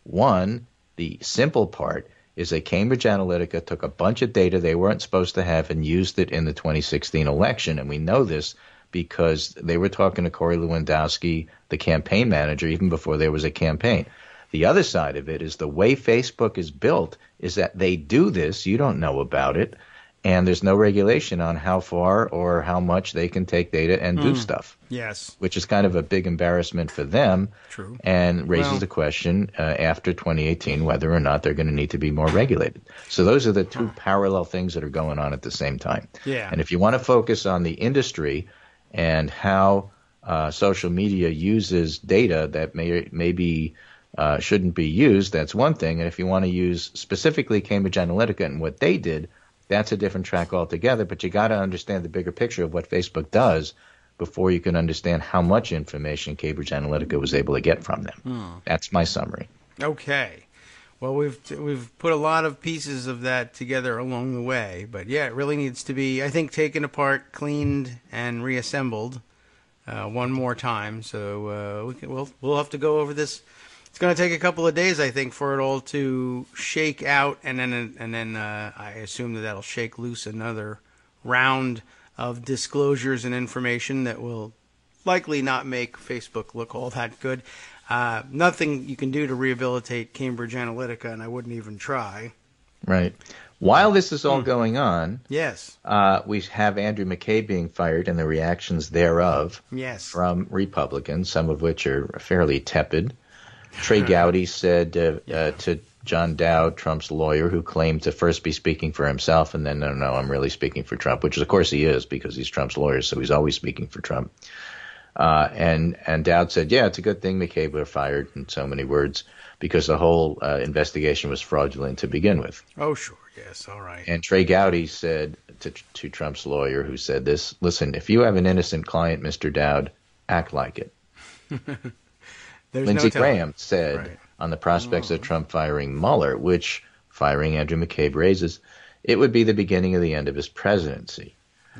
One, the simple part, is that Cambridge Analytica took a bunch of data they weren't supposed to have and used it in the 2016 election. And we know this because they were talking to Corey Lewandowski, the campaign manager, even before there was a campaign. The other side of it is the way Facebook is built is that they do this. You don't know about it. And there's no regulation on how far or how much they can take data and do stuff. Yes. Which is kind of a big embarrassment for them. True. And raises the question after 2018 whether or not they're going to need to be more regulated. So those are the two parallel things that are going on at the same time. Yeah. And if you want to focus on the industry and how social media uses data that maybe shouldn't be used, that's one thing. And if you want to use specifically Cambridge Analytica and what they did, that's a different track altogether, but you got to understand the bigger picture of what Facebook does before you can understand how much information Cambridge Analytica was able to get from them. That's my summary. Okay. Well, we've put a lot of pieces of that together along the way, but yeah, it really needs to be, I think, taken apart, cleaned, and reassembled one more time. So we'll have to go over this. It's going to take a couple of days, I think, for it all to shake out, and then I assume that'll shake loose another round of disclosures and information that will likely not make Facebook look all that good. Nothing you can do to rehabilitate Cambridge Analytica, and I wouldn't even try. Right. While this is all going on, yes, we have Andrew McCabe being fired and the reactions thereof from Republicans, some of which are fairly tepid. Trey Gowdy said to John Dowd, Trump's lawyer, who claimed to first be speaking for himself and then, no, I'm really speaking for Trump, which of course he is because he's Trump's lawyer, so he's always speaking for Trump. And Dowd said, yeah, it's a good thing McCabe were fired in so many words because the whole investigation was fraudulent to begin with. Oh, sure. Yes. All right. And Trey Gowdy said to Trump's lawyer who said this, listen, if you have an innocent client, Mr. Dowd, act like it. Lindsey Graham said on the prospects of Trump firing Mueller, which firing Andrew McCabe raises, it would be the beginning of the end of his presidency.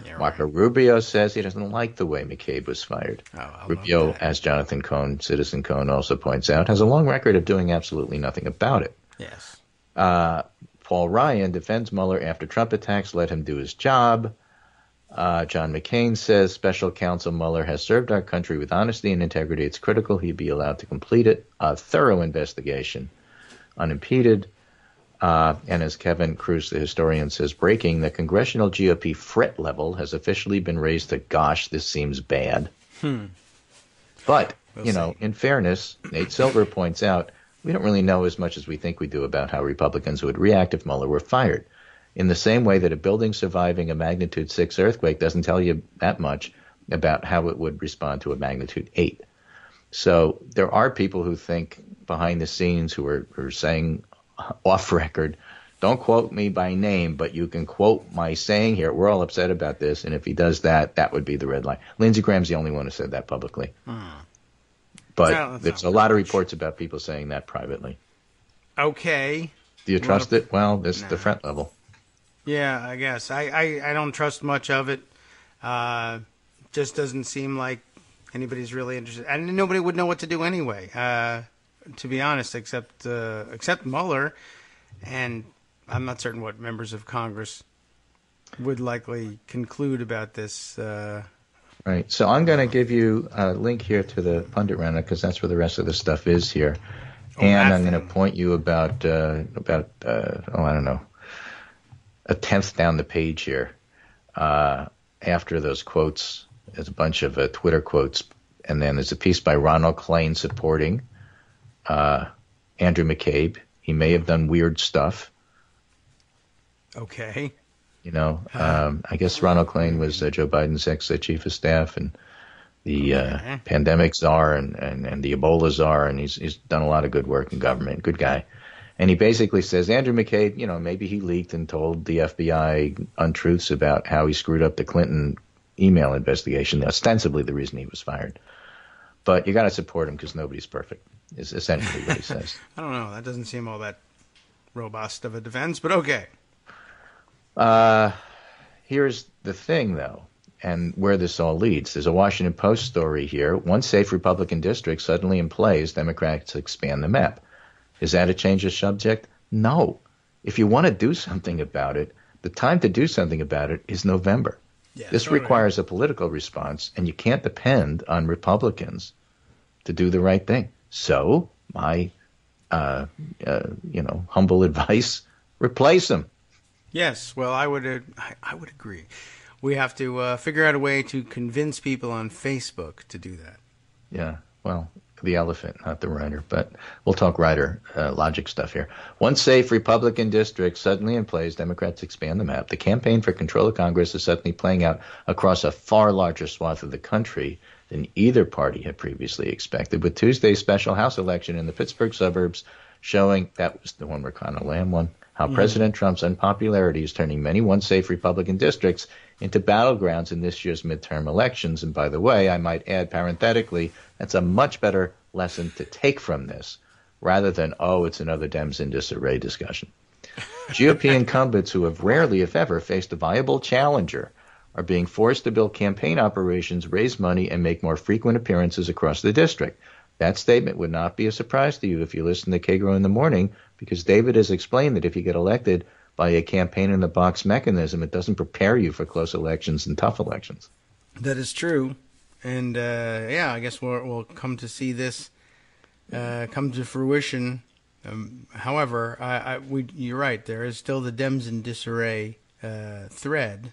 Yeah, right. Marco Rubio says he doesn't like the way McCabe was fired. Rubio, as Jonathan Cohn, Citizen Cohn, also points out, has a long record of doing absolutely nothing about it. Yes. Paul Ryan defends Mueller after Trump attacks let him do his job. John McCain says Special Counsel Mueller has served our country with honesty and integrity. It's critical he be allowed to complete it. A thorough investigation, unimpeded. And as Kevin Cruz, the historian, says, breaking, the congressional GOP fret level has officially been raised to, gosh, this seems bad. But, in fairness, Nate Silver points out, we don't really know as much as we think we do about how Republicans would react if Mueller were fired. In the same way that a building surviving a magnitude 6 earthquake doesn't tell you that much about how it would respond to a magnitude 8. So there are people who think behind the scenes who are saying off record, don't quote me by name, but you can quote my saying here. We're all upset about this, and if he does that, that would be the red line. Lindsey Graham's the only one who said that publicly. But there's a lot of reports about people saying that privately. Okay. Do you trust it? Well, this is the front level. Yeah, I guess. I don't trust much of it. Just doesn't seem like anybody's really interested. And nobody would know what to do anyway, to be honest, except Mueller. And I'm not certain what members of Congress would likely conclude about this. Right. So I'm going to give you a link here to the Pundit Roundup because that's where the rest of the stuff is here. And I'm going to point you about I don't know, a tenth down the page here. After those quotes, there's a bunch of Twitter quotes, and then there's a piece by Ronald Klain supporting Andrew McCabe. He may have done weird stuff. Okay. I guess Ronald Klain was Joe Biden's ex-chief of staff and the pandemic czar and the Ebola czar, and he's done a lot of good work in government. Good guy. And he basically says Andrew McCabe, maybe he leaked and told the FBI untruths about how he screwed up the Clinton email investigation, ostensibly the reason he was fired. But you got to support him because nobody's perfect, is essentially what he says. I don't know. That doesn't seem all that robust of a defense, but okay. Here's the thing, though, and where this all leads. There's a Washington Post story here. One safe Republican district suddenly in play as Democrats expand the map. Is that a change of subject? No. If you want to do something about it, the time to do something about it is November. Yeah, this requires a political response, and you can't depend on Republicans to do the right thing. So my, humble advice, replace them. Yes, well, I would agree. We have to figure out a way to convince people on Facebook to do that. Yeah, well, the elephant, not the rider. But we'll talk rider logic stuff here. One safe Republican district suddenly in play as Democrats expand the map. The campaign for control of Congress is suddenly playing out across a far larger swath of the country than either party had previously expected, with Tuesday's special House election in the Pittsburgh suburbs showing, that was the one where Conor Lamb won, how President Trump's unpopularity is turning many once-safe Republican districts into battlegrounds in this year's midterm elections. And by the way, I might add parenthetically, that's a much better lesson to take from this, rather than, it's another Dems in disarray discussion. GOP incumbents who have rarely, if ever, faced a viable challenger are being forced to build campaign operations, raise money, and make more frequent appearances across the district. That statement would not be a surprise to you if you listen to Kagro in the morning, because David has explained that if you get elected by a campaign-in-the-box mechanism, it doesn't prepare you for close elections and tough elections. That is true. And, I guess we'll come to see this come to fruition. However, you're right. There is still the Dems in disarray thread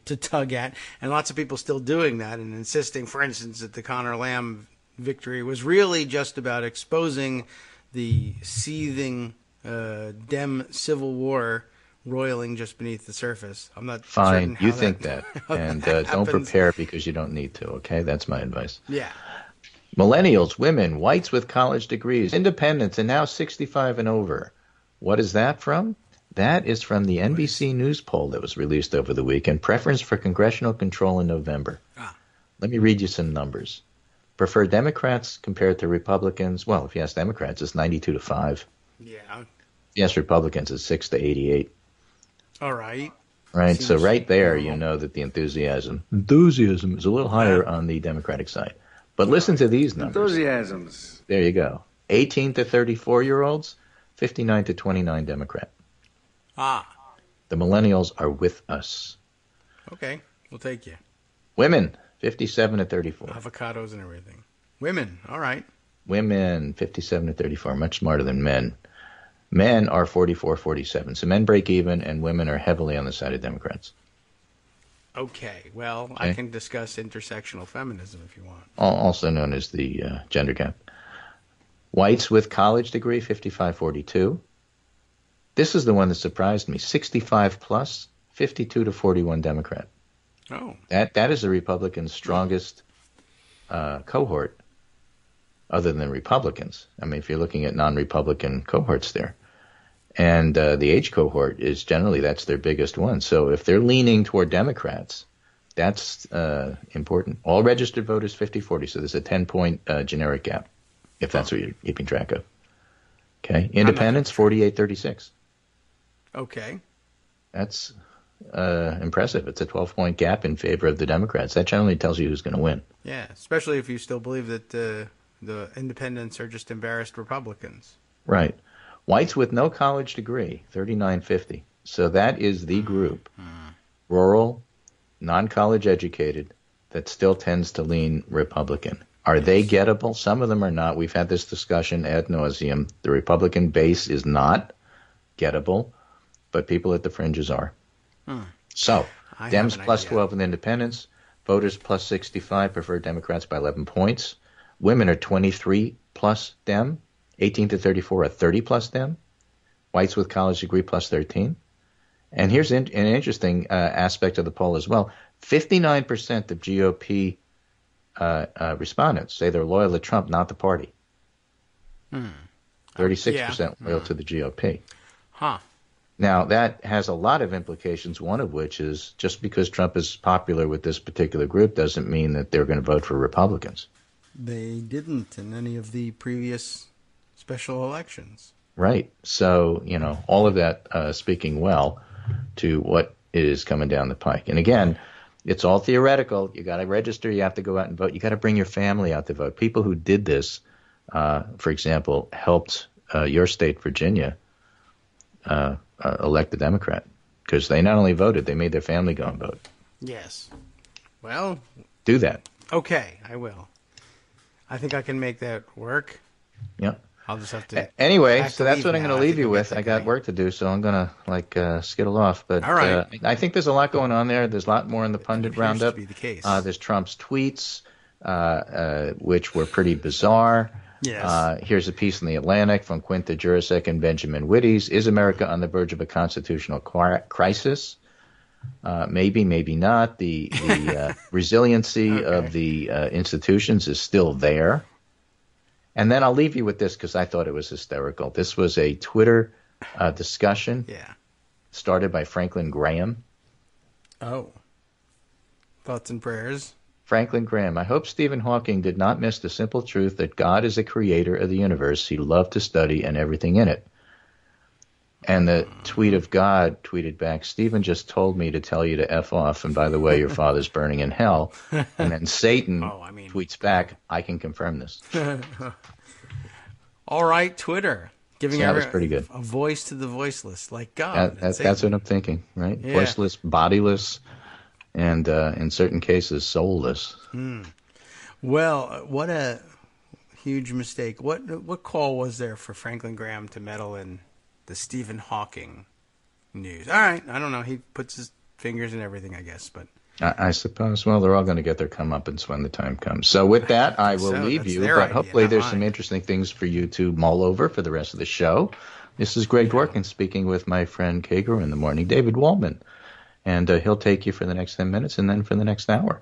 to tug at, and lots of people still doing that and insisting, for instance, that the Conor Lamb victory was really just about exposing the seething Dem civil war roiling just beneath the surface. I'm not fine. You think that, and don't prepare because you don't need to. Okay, that's my advice. Yeah. Millennials, women, whites with college degrees, independents, and now 65 and over. What is that from? That is from the NBC News poll that was released over the weekend. Preference for congressional control in November. Let me read you some numbers. Prefer Democrats compared to Republicans? Well, if you ask Democrats, it's 92-5. Yeah. Yes, Republicans is 6-88. All right. Right, Seems so right there, normal. you know that the enthusiasm is a little higher on the Democratic side. But listen to these numbers. Enthusiasms. There you go. 18 to 34-year-olds, 59 to 29 Democrat. Ah. The millennials are with us. Okay. We'll take you. Women, 57 to 34. Avocados and everything. Women. All right. Women, 57 to 34, much smarter than men. Men are 44-47. So men break even, and women are heavily on the side of Democrats. Okay. Well, I can discuss intersectional feminism if you want. Also known as the gender gap. Whites with college degree, 55-42. This is the one that surprised me. 65 plus, 52 to 41 Democrat. Oh. That is the Republicans' strongest cohort, other than Republicans. I mean, if you're looking at non-Republican cohorts there. And the age cohort is generally, that's their biggest one. So if they're leaning toward Democrats, that's important. All registered voters, 50-40. So there's a 10-point generic gap, if that's what you're keeping track of. Okay. Independents, 48-36. Okay. That's impressive. It's a 12-point gap in favor of the Democrats. That generally tells you who's going to win. Yeah, especially if you still believe that the independents are just embarrassed Republicans. Right. Whites with no college degree, 39-50. So that is the group, rural, non-college educated, that still tends to lean Republican. Are they gettable? Some of them are not. We've had this discussion ad nauseum. The Republican base is not gettable, but people at the fringes are. So, Dems plus 12 with independents, voters plus 65 prefer Democrats by 11 points. Women are 23 plus Dem, 18 to 34 are 30 plus Dem. Whites with college degree plus 13. And here's an interesting aspect of the poll as well. 59% of GOP respondents say they're loyal to Trump, not the party. 36% loyal to the GOP. Huh. Now, that has a lot of implications, one of which is just because Trump is popular with this particular group doesn't mean that they're going to vote for Republicans. They didn't in any of the previous special elections. Right. So, you know, all of that speaking well to what is coming down the pike. And again, it's all theoretical. You got to register. You have to go out and vote. You got to bring your family out to vote. People who did this, for example, helped your state, Virginia, elect a Democrat because they not only voted, they made their family go and vote. Yes. Well, do that. Okay, I will. I think I can make that work. Yep. I'll just have to. Anyway, so that's what I'm going to leave you with. I got work to do, so I'm going to skittle off. But all right. I think there's a lot going on there. There's a lot more in the pundit roundup. To be the case. There's Trump's tweets, which were pretty bizarre. Yes. Here's a piece in the Atlantic from Quinta Jurasek and Benjamin Wittes. Is America on the verge of a constitutional crisis? Maybe, maybe not. The resiliency of the institutions is still there. And then I'll leave you with this because I thought it was hysterical. This was a Twitter discussion started by Franklin Graham. Oh. Thoughts and prayers. Franklin Graham, I hope Stephen Hawking did not miss the simple truth that God is the creator of the universe he loved to study and everything in it. And the tweet of God tweeted back, Stephen just told me to tell you to F off, and by the way, your father's burning in hell. And then Satan tweets back, I can confirm this. All right, Twitter. Giving that was pretty good. A voice to the voiceless, like God. That's what I'm thinking, right? Yeah. Voiceless, bodiless, and in certain cases, soulless. Well, what a huge mistake. What call was there for Franklin Graham to meddle in the Stephen Hawking news? All right, I don't know. He puts his fingers in everything, I guess. But I suppose, well, they're all going to get their comeuppance when the time comes. So with that, I will leave you. But hopefully there's some interesting things for you to mull over for the rest of the show. This is Greg Dworkin speaking with my friend Kagro in the morning, David Waldman. And he'll take you for the next 10 minutes and then for the next hour.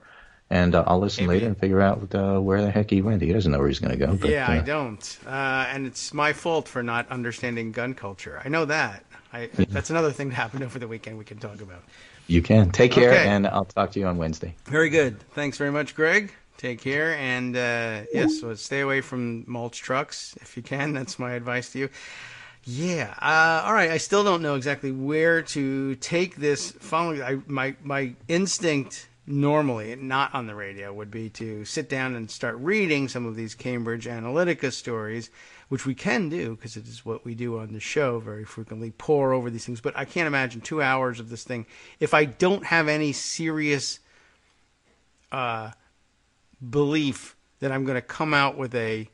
And I'll listen later and figure out where the heck he went. He doesn't know where he's going to go. But, I don't. And it's my fault for not understanding gun culture. I know that. That's another thing that happened over the weekend we can talk about. You can. Take care, and I'll talk to you on Wednesday. Very good. Thanks very much, Greg. Take care, and yes, so stay away from mulch trucks if you can. That's my advice to you. Yeah. All right. I still don't know exactly where to take this. Following my instinct normally, not on the radio, would be to sit down and start reading some of these Cambridge Analytica stories, which we can do because it is what we do on the show very frequently, pore over these things. But I can't imagine 2 hours of this thing if I don't have any serious belief that I'm going to come out with a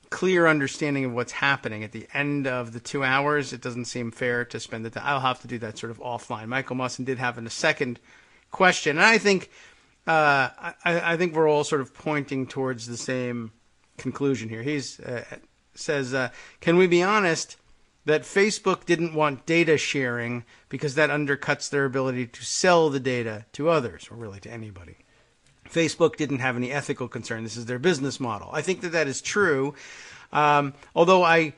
clear understanding of what's happening at the end of the 2 hours. It doesn't seem fair to spend the time. I'll have to do that sort of offline. Michael Musson did have a second question, and I think I think we're all sort of pointing towards the same conclusion here. He's says, can we be honest that Facebook didn't want data sharing because that undercuts their ability to sell the data to others, or really to anybody? Facebook didn't have any ethical concern. This is their business model. I think that is true, although I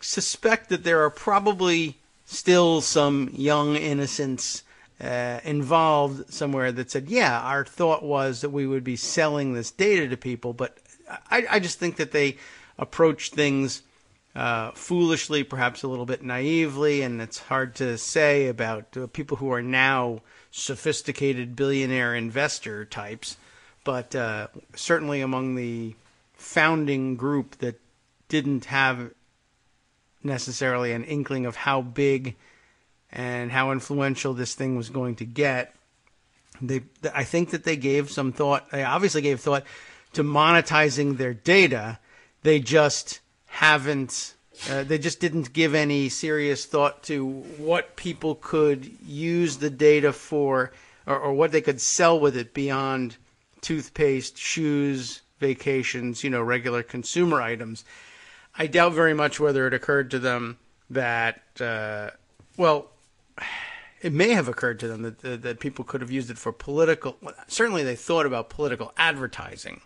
suspect that there are probably still some young innocents involved somewhere that said, yeah, our thought was that we would be selling this data to people, but I just think that they approach things foolishly, perhaps a little bit naively, and it's hard to say about people who are now sophisticated billionaire investor types, but certainly among the founding group that didn't have necessarily an inkling of how big and how influential this thing was going to get. I think that they gave some thought. They obviously gave thought to monetizing their data. They just haven't. They just didn't give any serious thought to what people could use the data for, or what they could sell with it beyond toothpaste, shoes, vacations, regular consumer items. I doubt very much whether it occurred to them that, it may have occurred to them that people could have used it for political. Certainly they thought about political advertising,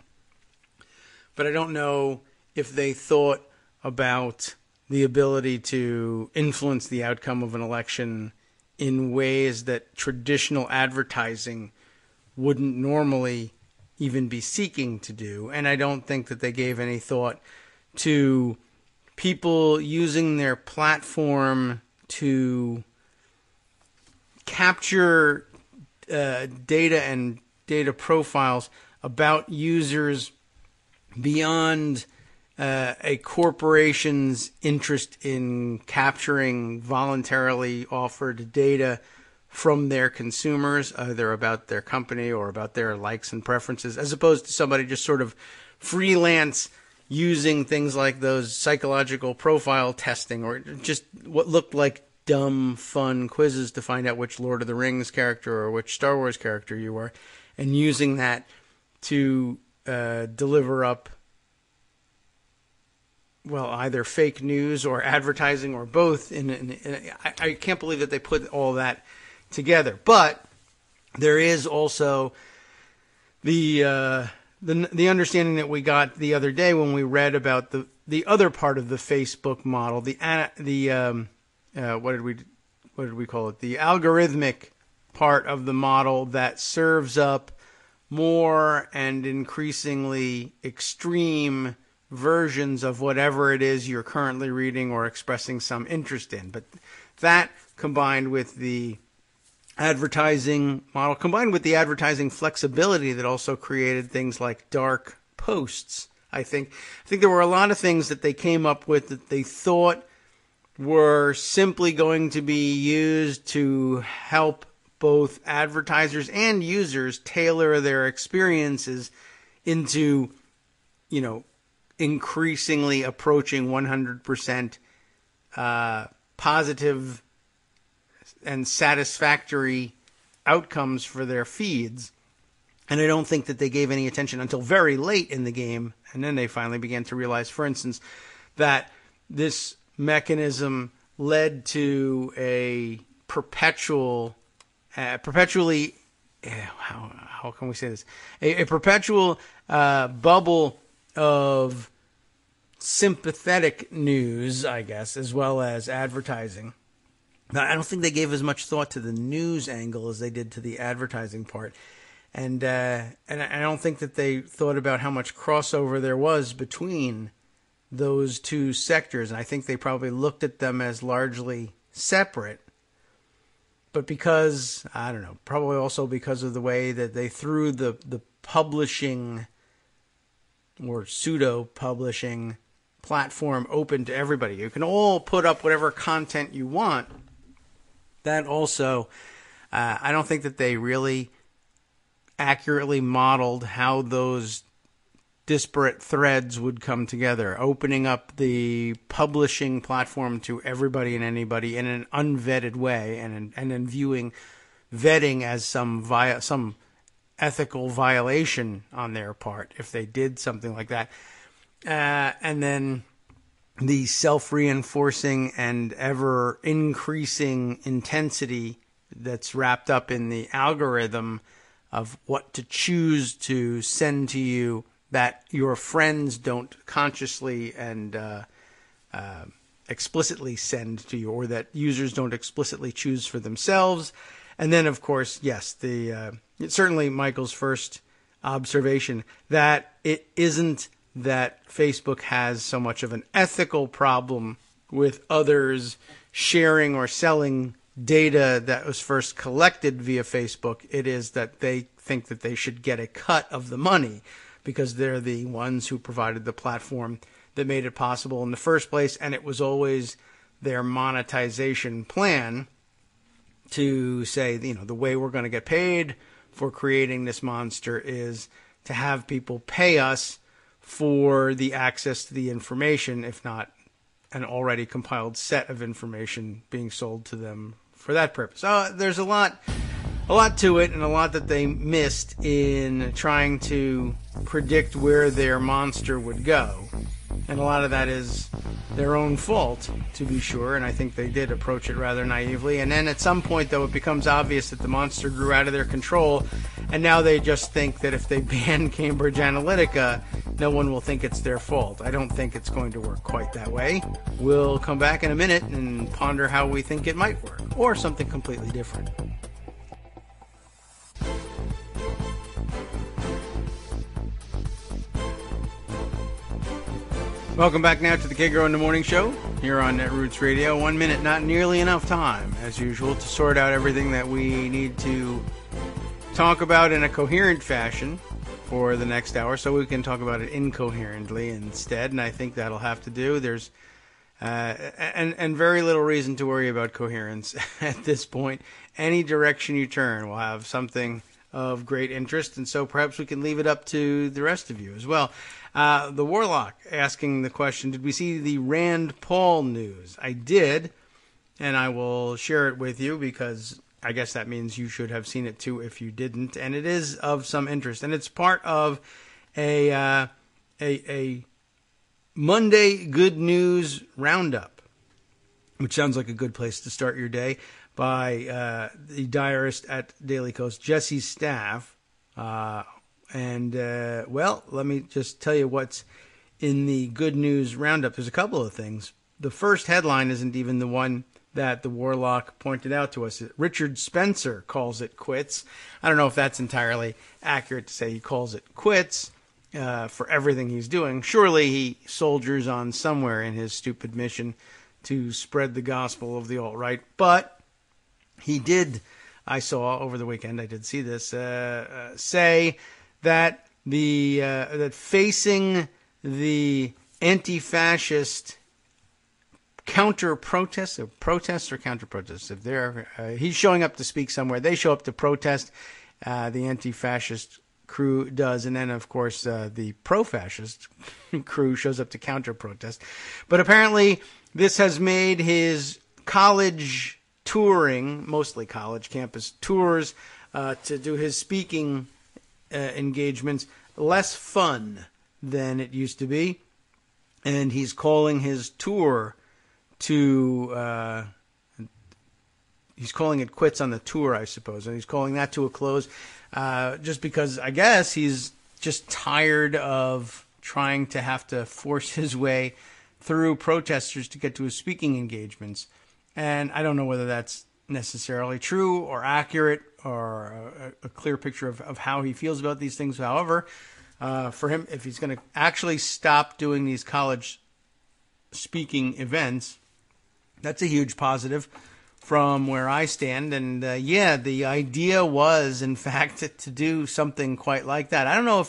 but I don't know if they thought about the ability to influence the outcome of an election in ways that traditional advertising wouldn't normally even be seeking to do. And I don't think that they gave any thought to people using their platform to capture data and data profiles about users beyond a corporation's interest in capturing voluntarily offered data from their consumers, either about their company or about their likes and preferences, as opposed to somebody just sort of freelance using things like those psychological profile testing or just what looked like dumb, fun quizzes to find out which Lord of the Rings character or which Star Wars character you were, and using that to deliver up, either fake news or advertising or both. I can't believe that they put all that together. But there is also the understanding that we got the other day when we read about the other part of the Facebook model, what did we call it? The algorithmic part of the model that serves up more and increasingly extreme versions of whatever it is you're currently reading or expressing some interest in. But that, combined with the advertising model, combined with the advertising flexibility that also created things like dark posts, I think there were a lot of things that they came up with that they thought were simply going to be used to help both advertisers and users tailor their experiences into, increasingly approaching 100% positive and satisfactory outcomes for their feeds. And I don't think that they gave any attention until very late in the game. And then they finally began to realize, for instance, that this mechanism led to a perpetually, how can we say this? A perpetual bubble of sympathetic news, I guess, as well as advertising. Now, I don't think they gave as much thought to the news angle as they did to the advertising part. And I don't think that they thought about how much crossover there was between those two sectors. And I think they probably looked at them as largely separate. But because, I don't know, probably also because of the way that they threw the publishing or pseudo-publishing platform open to everybody. You can all put up whatever content you want. That also, I don't think that they really accurately modeled how those disparate threads would come together, opening up the publishing platform to everybody and anybody in an unvetted way, and then viewing vetting as some ethical violation on their part if they did something like that. And then the self-reinforcing and ever-increasing intensity that's wrapped up in the algorithm of what to choose to send to you that your friends don't consciously and explicitly send to you, or that users don't explicitly choose for themselves. And then, of course, yes, it's certainly Michael's first observation that it isn't that Facebook has so much of an ethical problem with others sharing or selling data that was first collected via Facebook. It is that they think that they should get a cut of the money because they're the ones who provided the platform that made it possible in the first place, and it was always their monetization plan to say, the way we're going to get paid for creating this monster is to have people pay us for the access to the information, if not an already compiled set of information being sold to them for that purpose. There's a lot to it, and a lot that they missed in trying to predict where their monster would go. And a lot of that is their own fault, to be sure, and I think they did approach it rather naively. And then at some point, though, it becomes obvious that the monster grew out of their control, and now they just think that if they ban Cambridge Analytica, no one will think it's their fault. I don't think it's going to work quite that way. We'll come back in a minute and ponder how we think it might work, or something completely different. Welcome back now to the Kagro in the Morning Show here on Netroots Radio. 1 minute, not nearly enough time, as usual, to sort out everything that we need to talk about in a coherent fashion for the next hour, so we can talk about it incoherently instead, and I think that'll have to do. There's and very little reason to worry about coherence at this point. Any direction you turn will have something of great interest, and so perhaps we can leave it up to the rest of you as well. The Warlock asking the question, did we see the Rand Paul news? I did, and I will share it with you because I guess that means you should have seen it too if you didn't, and it is of some interest, and it's part of a Monday Good News Roundup, which sounds like a good place to start your day, by the diarist at Daily Kos, Jesse Staff. Well, let me just tell you what's in the Good News Roundup. There's a couple of things. The first headline isn't even the one that the Warlock pointed out to us. Richard Spencer calls it quits. I don't know if that's entirely accurate to say he calls it quits for everything he's doing. Surely he soldiers on somewhere in his stupid mission to spread the gospel of the alt-right. But he did, I saw over the weekend, I did see this, say that that facing the anti-fascist counter-protests, or protests or counter-protests, if they're he's showing up to speak somewhere, they show up to protest, the anti-fascist crew does, and then of course the pro-fascist crew shows up to counter-protest. But apparently this has made his college touring, mostly college campus tours, to do his speaking engagements less fun than it used to be, and he's calling his tour to he's calling it quits on the tour, I suppose, and he's calling that to a close, just because I guess he's just tired of trying to have to force his way through protesters to get to his speaking engagements. And I don't know whether that's necessarily true or accurate or a clear picture of how he feels about these things. However, for him, if he's going to actually stop doing these college speaking events, that's a huge positive from where I stand. And the idea was, in fact, to do something quite like that. I don't know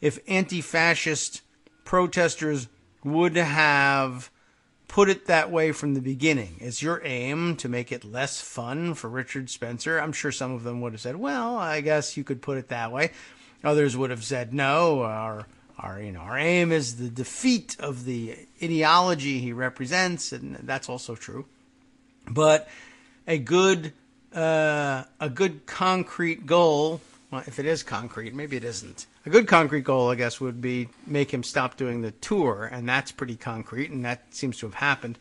if anti-fascist protesters would have put it that way from the beginning. Is your aim to make it less fun for Richard Spencer? I'm sure some of them would have said, well, I guess you could put it that way. Others would have said, no, our aim is the defeat of the ideology he represents, and that's also true. But a good concrete goal, well, if it is concrete, maybe it isn't. A good concrete goal, I guess, would be make him stop doing the tour, and that's pretty concrete, and that seems to have happened.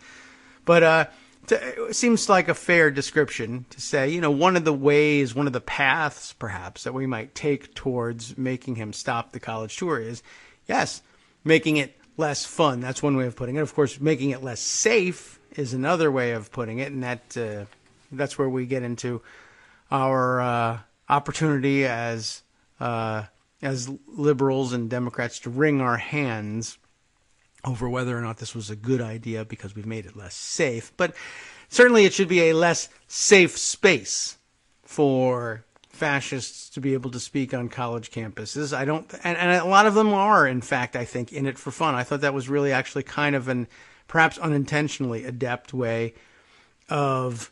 But it seems like a fair description to say, one of the paths, perhaps, that we might take towards making him stop the college tour is, yes, making it less fun. That's one way of putting it. Of course, making it less safe is another way of putting it, and that's where we get into our opportunity as liberals and Democrats to wring our hands over whether or not this was a good idea because we've made it less safe. But certainly it should be a less safe space for fascists to be able to speak on college campuses. And a lot of them are, in fact, I think, in it for fun. I thought that was really actually kind of an perhaps unintentionally adept way of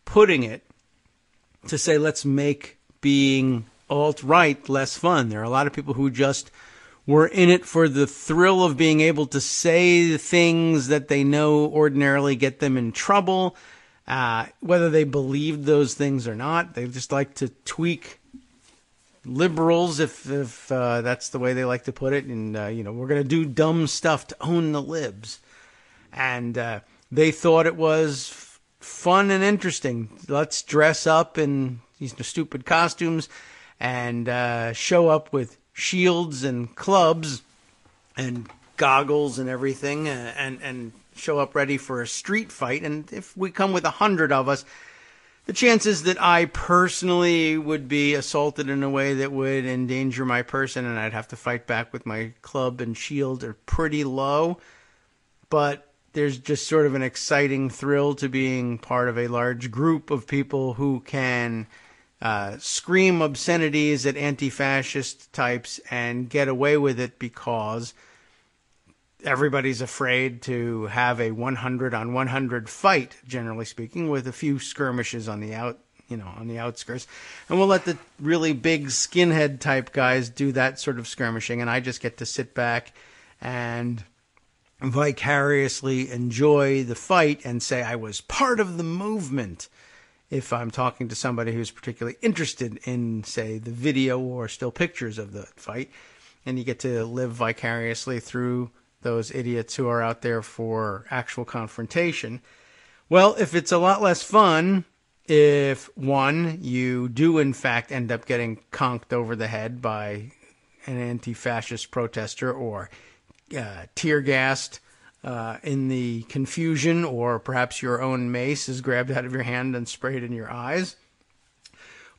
putting it, to say, let's make being alt-right less fun. There are a lot of people who just were in it for the thrill of being able to say things that they know ordinarily get them in trouble, whether they believed those things or not. They just like to tweak liberals, if that's the way they like to put it. And, we're going to do dumb stuff to own the libs. And they thought it was fun and interesting. Let's dress up in these stupid costumes and show up with shields and clubs and goggles and everything, and show up ready for a street fight. And if we come with 100 of us, the chances that I personally would be assaulted in a way that would endanger my person and I'd have to fight back with my club and shield are pretty low. But there's just sort of an exciting thrill to being part of a large group of people who can scream obscenities at anti-fascist types and get away with it because everybody's afraid to have a 100-on-100 fight, generally speaking, with a few skirmishes on the outskirts. And we'll let the really big skinhead type guys do that sort of skirmishing, and I just get to sit back and vicariously enjoy the fight and say I was part of the movement, if I'm talking to somebody who's particularly interested in, say, the video or still pictures of the fight. And you get to live vicariously through those idiots who are out there for actual confrontation. Well, if it's a lot less fun, if, one, you do in fact end up getting conked over the head by an anti-fascist protester or tear-gassed in the confusion, or perhaps your own mace is grabbed out of your hand and sprayed in your eyes,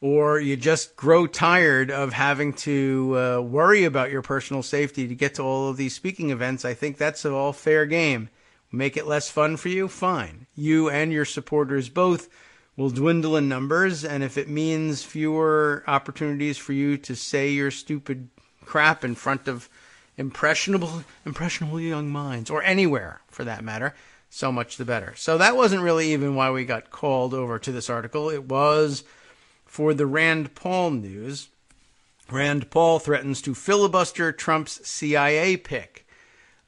or you just grow tired of having to worry about your personal safety to get to all of these speaking events, I think that's all fair game. Make it less fun for you? Fine. You and your supporters both will dwindle in numbers, and if it means fewer opportunities for you to say your stupid crap in front of impressionable young minds, or anywhere for that matter, so much the better. So that wasn't really even why we got called over to this article. It was for the Rand Paul news. Rand Paul threatens to filibuster Trump's CIA pick.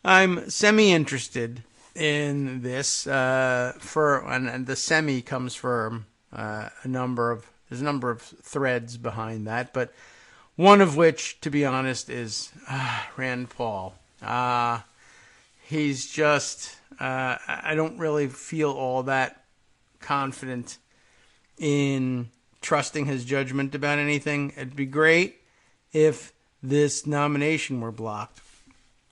I'm semi-interested in this, and the semi comes from there's a number of threads behind that, but one of which, to be honest, is Rand Paul. He's just, I don't really feel all that confident in trusting his judgment about anything. It'd be great if this nomination were blocked.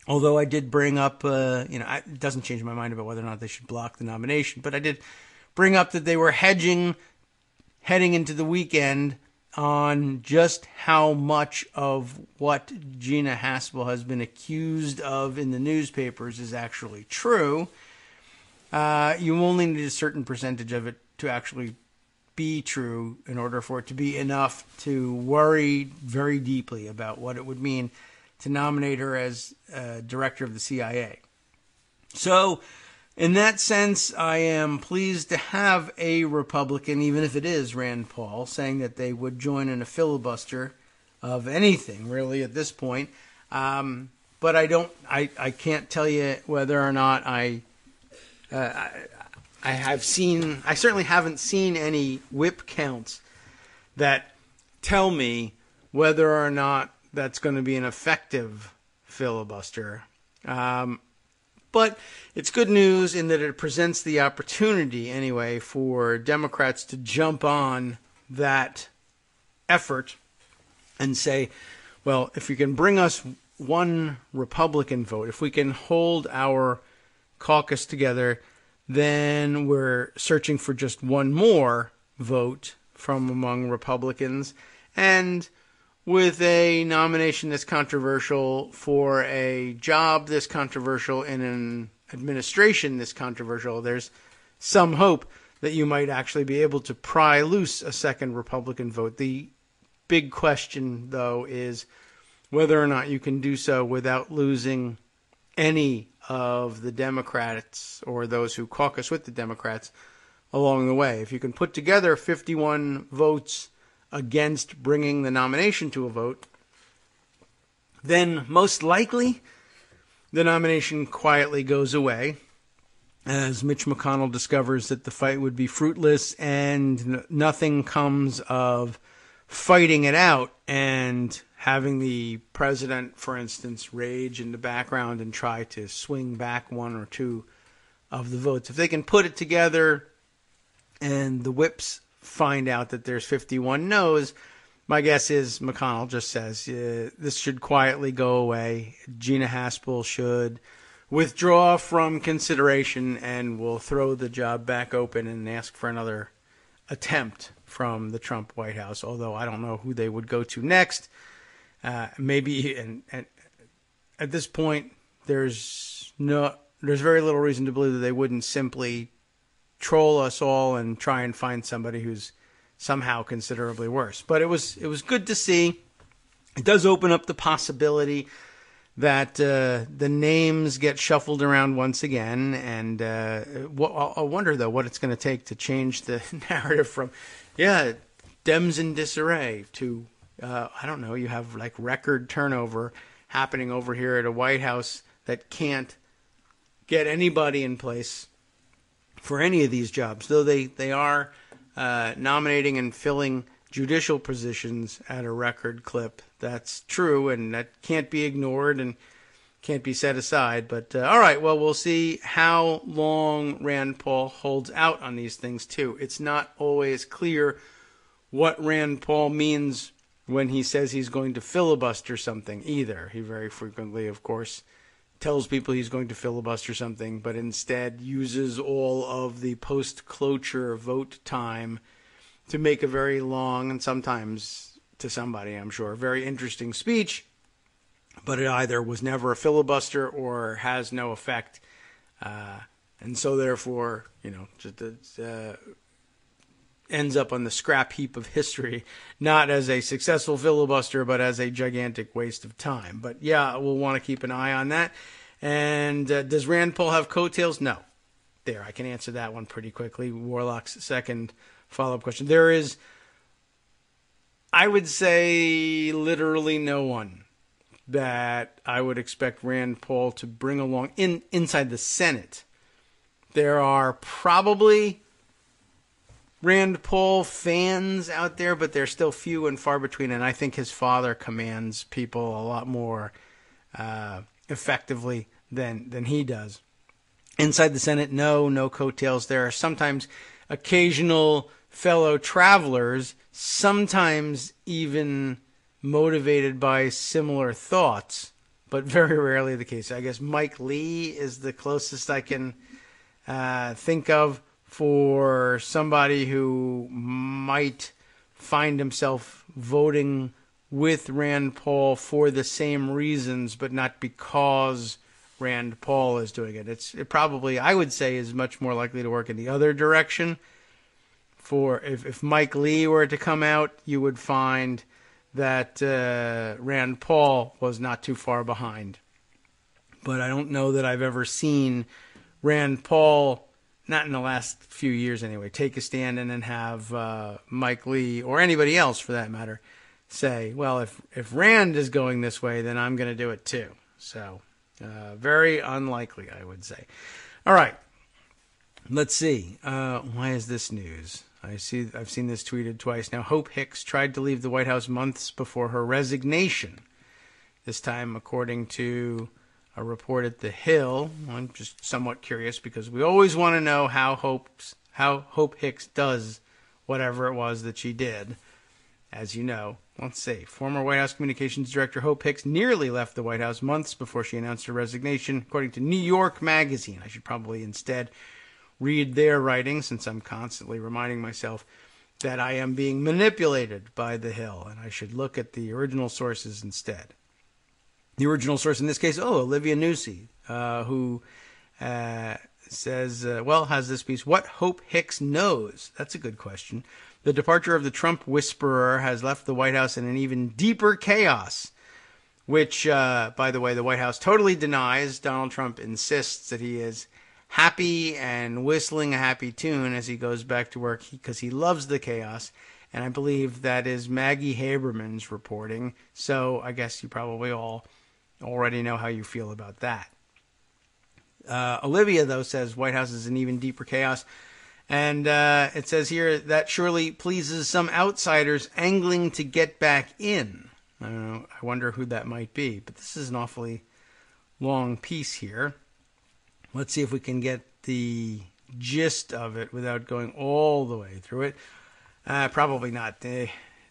Although I did bring up, it doesn't change my mind about whether or not they should block the nomination, but I did bring up that they were hedging heading into the weekend on just how much of what Gina Haspel has been accused of in the newspapers is actually true. You only need a certain percentage of it to actually be true in order for it to be enough to worry very deeply about what it would mean to nominate her as director of the CIA. So, in that sense, I am pleased to have a Republican, even if it is Rand Paul, saying that they would join in a filibuster of anything, really, at this point. But I can't tell you whether or not I certainly haven't seen any whip counts that tell me whether or not that's going to be an effective filibuster. But it's good news in that it presents the opportunity, anyway, for Democrats to jump on that effort and say, well, if you can bring us one Republican vote, if we can hold our caucus together, then we're searching for just one more vote from among Republicans. And with a nomination that's controversial for a job this controversial in an administration this controversial, there's some hope that you might actually be able to pry loose a second Republican vote. The big question, though, is whether or not you can do so without losing any of the Democrats or those who caucus with the Democrats along the way. If you can put together 51 votes against bringing the nomination to a vote, then most likely the nomination quietly goes away as Mitch McConnell discovers that the fight would be fruitless and nothing comes of fighting it out and having the president, for instance, rage in the background and try to swing back one or two of the votes. If they can put it together and the whips find out that there's 51 no's, my guess is McConnell just says this should quietly go away. Gina Haspel should withdraw from consideration and will throw the job back open and ask for another attempt from the Trump White House, although I don't know who they would go to next. Maybe, and at this point, there's very little reason to believe that they wouldn't simply troll us all and try and find somebody who's somehow considerably worse. But it was good to see. It does open up the possibility that the names get shuffled around once again, and I wonder, though, what it's going to take to change the narrative from, Dems in disarray to, I don't know, you have like record turnover happening over here at a White House that can't get anybody in place for any of these jobs, though they are nominating and filling judicial positions at a record clip. That's true, and that can't be ignored and can't be set aside. But all right, well, we'll see how long Rand Paul holds out on these things, too. It's not always clear what Rand Paul means when he says he's going to filibuster something either. He very frequently, of course, tells people he's going to filibuster something, but instead uses all of the post-cloture vote time to make a very long, and sometimes to somebody, I'm sure, very interesting speech, but it either was never a filibuster or has no effect. And so therefore, just ends up on the scrap heap of history, not as a successful filibuster, but as a gigantic waste of time. But yeah, we'll want to keep an eye on that. And does Rand Paul have coattails? No. There, I can answer that one pretty quickly. Warlock's second follow-up question. There is, I would say, literally no one that I would expect Rand Paul to bring along inside the Senate. There are probably Rand Paul fans out there, but they're still few and far between, and I think his father commands people a lot more effectively than he does. Inside the Senate, no coattails. There are sometimes occasional fellow travelers, sometimes even motivated by similar thoughts, but very rarely the case. I guess Mike Lee is the closest I can think of for somebody who might find himself voting with Rand Paul for the same reasons, but not because Rand Paul is doing it. It probably, I would say, is much more likely to work in the other direction. For if Mike Lee were to come out, you would find that Rand Paul was not too far behind. But I don't know that I've ever seen Rand Paul, not in the last few years anyway, take a stand and then have Mike Lee, or anybody else for that matter, say, well, if Rand is going this way, then I'm going to do it too. So, very unlikely, I would say. All right. Let's see. Why is this news? I've seen this tweeted twice now. Hope Hicks tried to leave the White House months before her resignation. This time, according to a report at The Hill. I'm just somewhat curious because we always want to know how Hope Hicks does whatever it was that she did. As you know, let's see. Former White House Communications Director Hope Hicks nearly left the White House months before she announced her resignation, according to New York Magazine. I should probably instead read their writing, since I'm constantly reminding myself that I am being manipulated by The Hill, and I should look at the original sources instead. The original source in this case, Olivia Newsey, who says, has this piece, What Hope Hicks Knows? That's a good question. The departure of the Trump whisperer has left the White House in an even deeper chaos, which, by the way, the White House totally denies. Donald Trump insists that he is happy and whistling a happy tune as he goes back to work because he loves the chaos. And I believe that is Maggie Haberman's reporting. So I guess you probably all already know how you feel about that. Olivia, though, says White House is in even deeper chaos. And it says here that surely pleases some outsiders angling to get back in. I don't know. I wonder who that might be. But this is an awfully long piece here. Let's see if we can get the gist of it without going all the way through it. Probably not.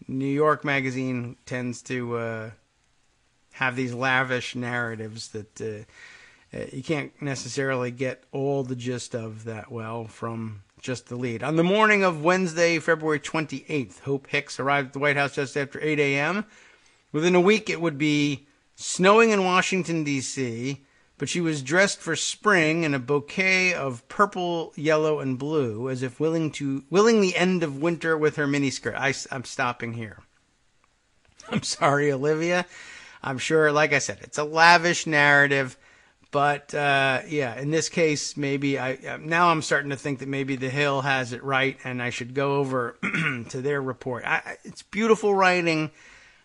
New York Magazine tends to have these lavish narratives that you can't necessarily get all the gist of that well from just the lead. On the morning of Wednesday, February 28th, Hope Hicks arrived at the White House just after 8 a.m. Within a week, it would be snowing in Washington, D.C., but she was dressed for spring in a bouquet of purple, yellow, and blue, as if willing the end of winter with her miniskirt. I'm stopping here. I'm sorry, Olivia. I'm sure, like I said, it's a lavish narrative, but in this case, maybe now I'm starting to think that maybe The Hill has it right, and I should go over to their report. It's beautiful writing.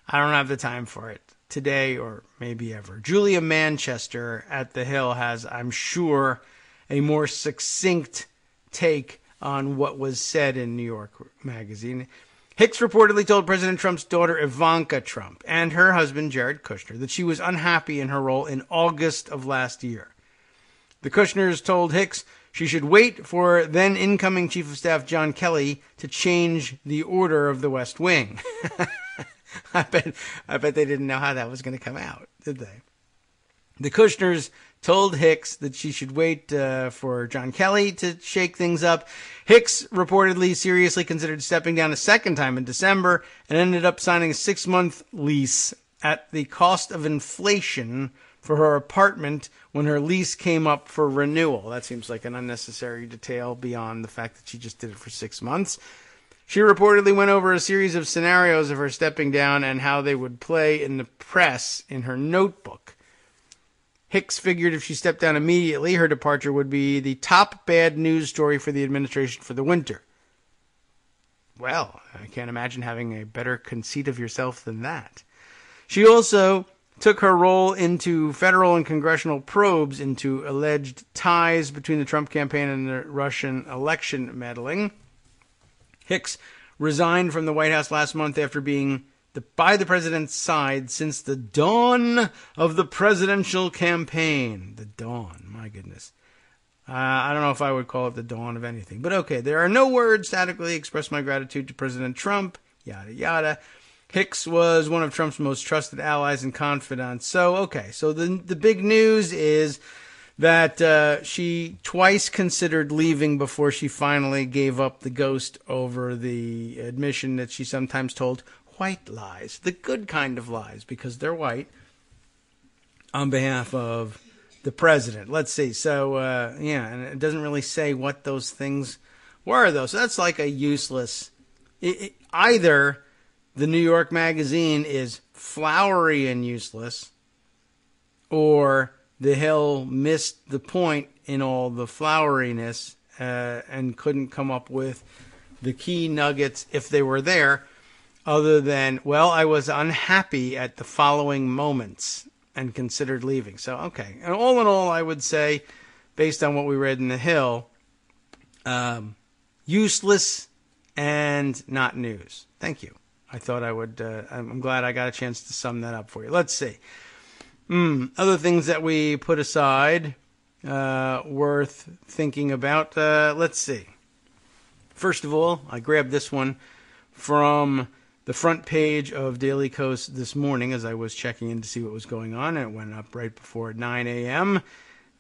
I don't have the time for it today or maybe ever. Julia Manchester at The Hill has, I'm sure, a more succinct take on what was said in New York Magazine. Hicks reportedly told President Trump's daughter Ivanka Trump and her husband Jared Kushner that she was unhappy in her role in August of last year. The Kushners told Hicks she should wait for then incoming Chief of Staff John Kelly to change the order of the West Wing. I bet they didn't know how that was going to come out, did they? The Kushners told Hicks that she should wait for John Kelly to shake things up. Hicks reportedly seriously considered stepping down a second time in December and ended up signing a 6-month lease at the cost of inflation for her apartment when her lease came up for renewal. That seems like an unnecessary detail beyond the fact that she just did it for 6 months. She reportedly went over a series of scenarios of her stepping down and how they would play in the press in her notebook. Hicks figured if she stepped down immediately, her departure would be the top bad news story for the administration for the winter. Well, I can't imagine having a better conceit of yourself than that. She also took her role into federal and congressional probes into alleged ties between the Trump campaign and the Russian election meddling. Hicks resigned from the White House last month after being by the president's side since the dawn of the presidential campaign. The dawn, my goodness. I don't know if I would call it the dawn of anything. But okay, there are no words to adequately express my gratitude to President Trump, yada, yada. Hicks was one of Trump's most trusted allies and confidants. So the big news is that she twice considered leaving before she finally gave up the ghost over the admission that she sometimes told white lies, the good kind of lies, because they're white, on behalf of the president. Let's see. So, and it doesn't really say what those things were, though. So that's like a useless... either the New York Magazine is flowery and useless, or the Hill missed the point in all the floweriness and couldn't come up with the key nuggets, if they were there, other than, well, I was unhappy at the following moments and considered leaving. So, okay. And all in all, I would say, based on what we read in the Hill, useless and not news. Thank you. I thought I would, I'm glad I got a chance to sum that up for you. Let's see. Other things that we put aside, worth thinking about. Let's see. First of all, I grabbed this one from the front page of Daily Kos this morning as I was checking in to see what was going on. And it went up right before 9 a.m.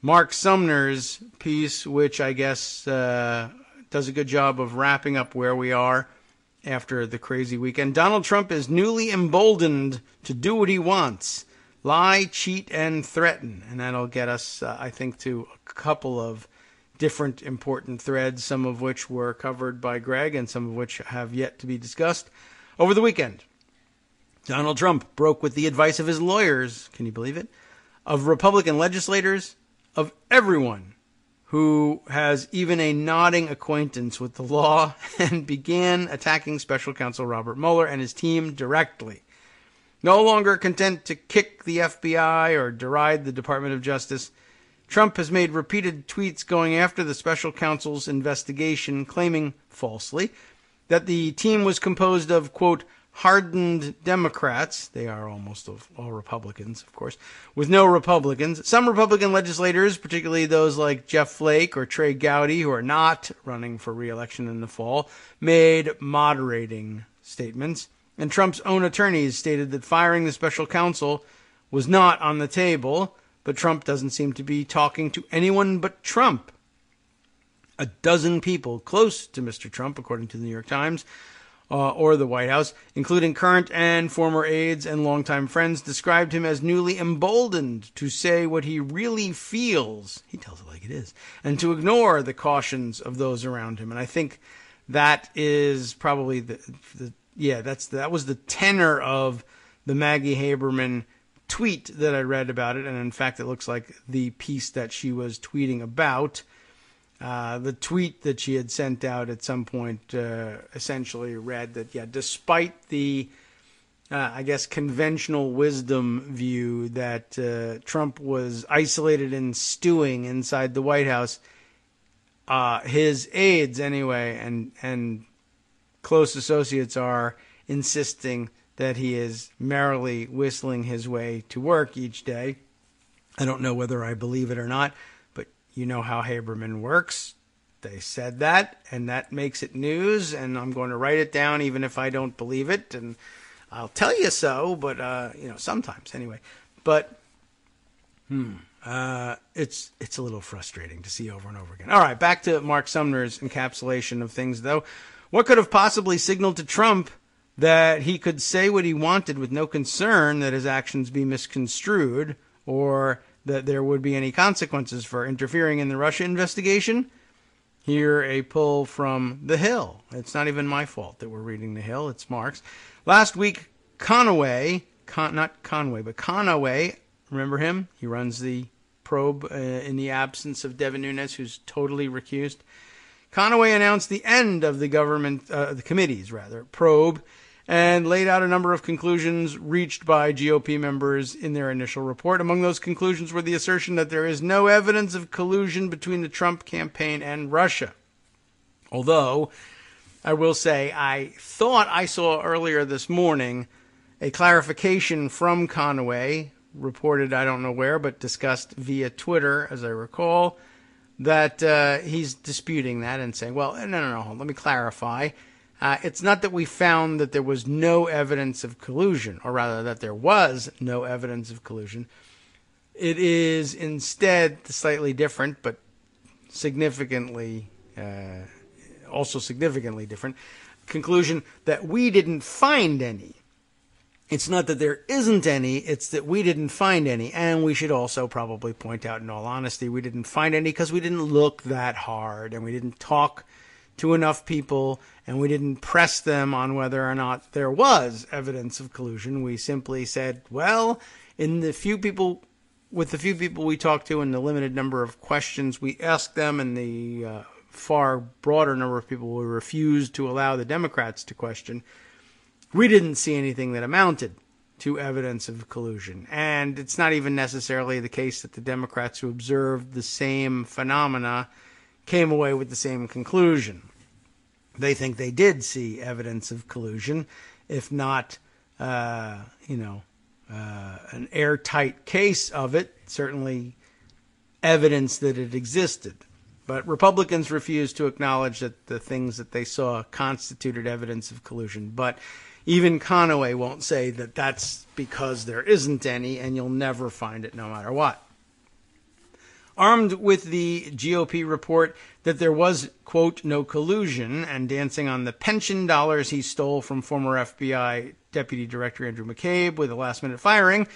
Mark Sumner's piece, which I guess does a good job of wrapping up where we are after the crazy weekend. Donald Trump is newly emboldened to do what he wants. Lie, cheat, and threaten. And that'll get us, I think, to a couple of different important threads, some of which were covered by Greg and some of which have yet to be discussed over the weekend. Donald Trump broke with the advice of his lawyers, can you believe it, of Republican legislators, of everyone who has even a nodding acquaintance with the law, and began attacking special counsel Robert Mueller and his team directly. No longer content to kick the FBI or deride the Department of Justice, Trump has made repeated tweets going after the special counsel's investigation, claiming, falsely, that the team was composed of, quote, hardened Democrats, they are almost all Republicans, of course, with no Republicans. Some Republican legislators, particularly those like Jeff Flake or Trey Gowdy, who are not running for re-election in the fall, made moderating statements. And Trump's own attorneys stated that firing the special counsel was not on the table, but Trump doesn't seem to be talking to anyone but Trump. A dozen people close to Mr. Trump, according to the New York Times, or the White House, including current and former aides and longtime friends, described him as newly emboldened to say what he really feels, he tells it like it is, and to ignore the cautions of those around him. And I think that is probably that was the tenor of the Maggie Haberman tweet that I read about it. And in fact, it looks like the piece that she was tweeting about, the tweet that she had sent out at some point, essentially read that, despite the, I guess, conventional wisdom view that Trump was isolated and stewing inside the White House, his aides anyway, and close associates are insisting that he is merrily whistling his way to work each day. I don't know whether I believe it or not, but you know how Haberman works. They said that, and that makes it news, and I'm going to write it down even if I don't believe it, and I'll tell you so, but, sometimes anyway. But, it's a little frustrating to see over and over again. All right, back to Mark Sumner's encapsulation of things, though. What could have possibly signaled to Trump that he could say what he wanted with no concern that his actions be misconstrued or that there would be any consequences for interfering in the Russia investigation? Here, a pull from The Hill. It's not even my fault that we're reading The Hill. It's Mark's. Last week, Conaway, remember him? He runs the probe in the absence of Devin Nunes, who's totally recused. Conaway announced the end of the the committee's probe, and laid out a number of conclusions reached by GOP members in their initial report. Among those conclusions were the assertion that there is no evidence of collusion between the Trump campaign and Russia. Although, I will say, I thought I saw earlier this morning a clarification from Conaway, reported I don't know where, but discussed via Twitter, as I recall, that he's disputing that and saying, well, no, let me clarify. It's not that we found that there was no evidence of collusion, or rather that there was no evidence of collusion. It is instead the slightly different, but also significantly different conclusion that we didn't find any. It's not that there isn't any, it's that we didn't find any. And we should also probably point out, in all honesty, we didn't find any because we didn't look that hard and we didn't talk to enough people and we didn't press them on whether or not there was evidence of collusion. We simply said, well, with the few people we talked to and the limited number of questions we asked them and the far broader number of people we refused to allow the Democrats to question, we didn't see anything that amounted to evidence of collusion. And it's not even necessarily the case that the Democrats who observed the same phenomena came away with the same conclusion. They think they did see evidence of collusion, if not, an airtight case of it, certainly evidence that it existed. But Republicans refused to acknowledge that the things that they saw constituted evidence of collusion. But even Conaway won't say that that's because there isn't any, and you'll never find it no matter what. Armed with the GOP report that there was, quote, no collusion, and dancing on the pension dollars he stole from former FBI Deputy Director Andrew McCabe with a last-minute firing,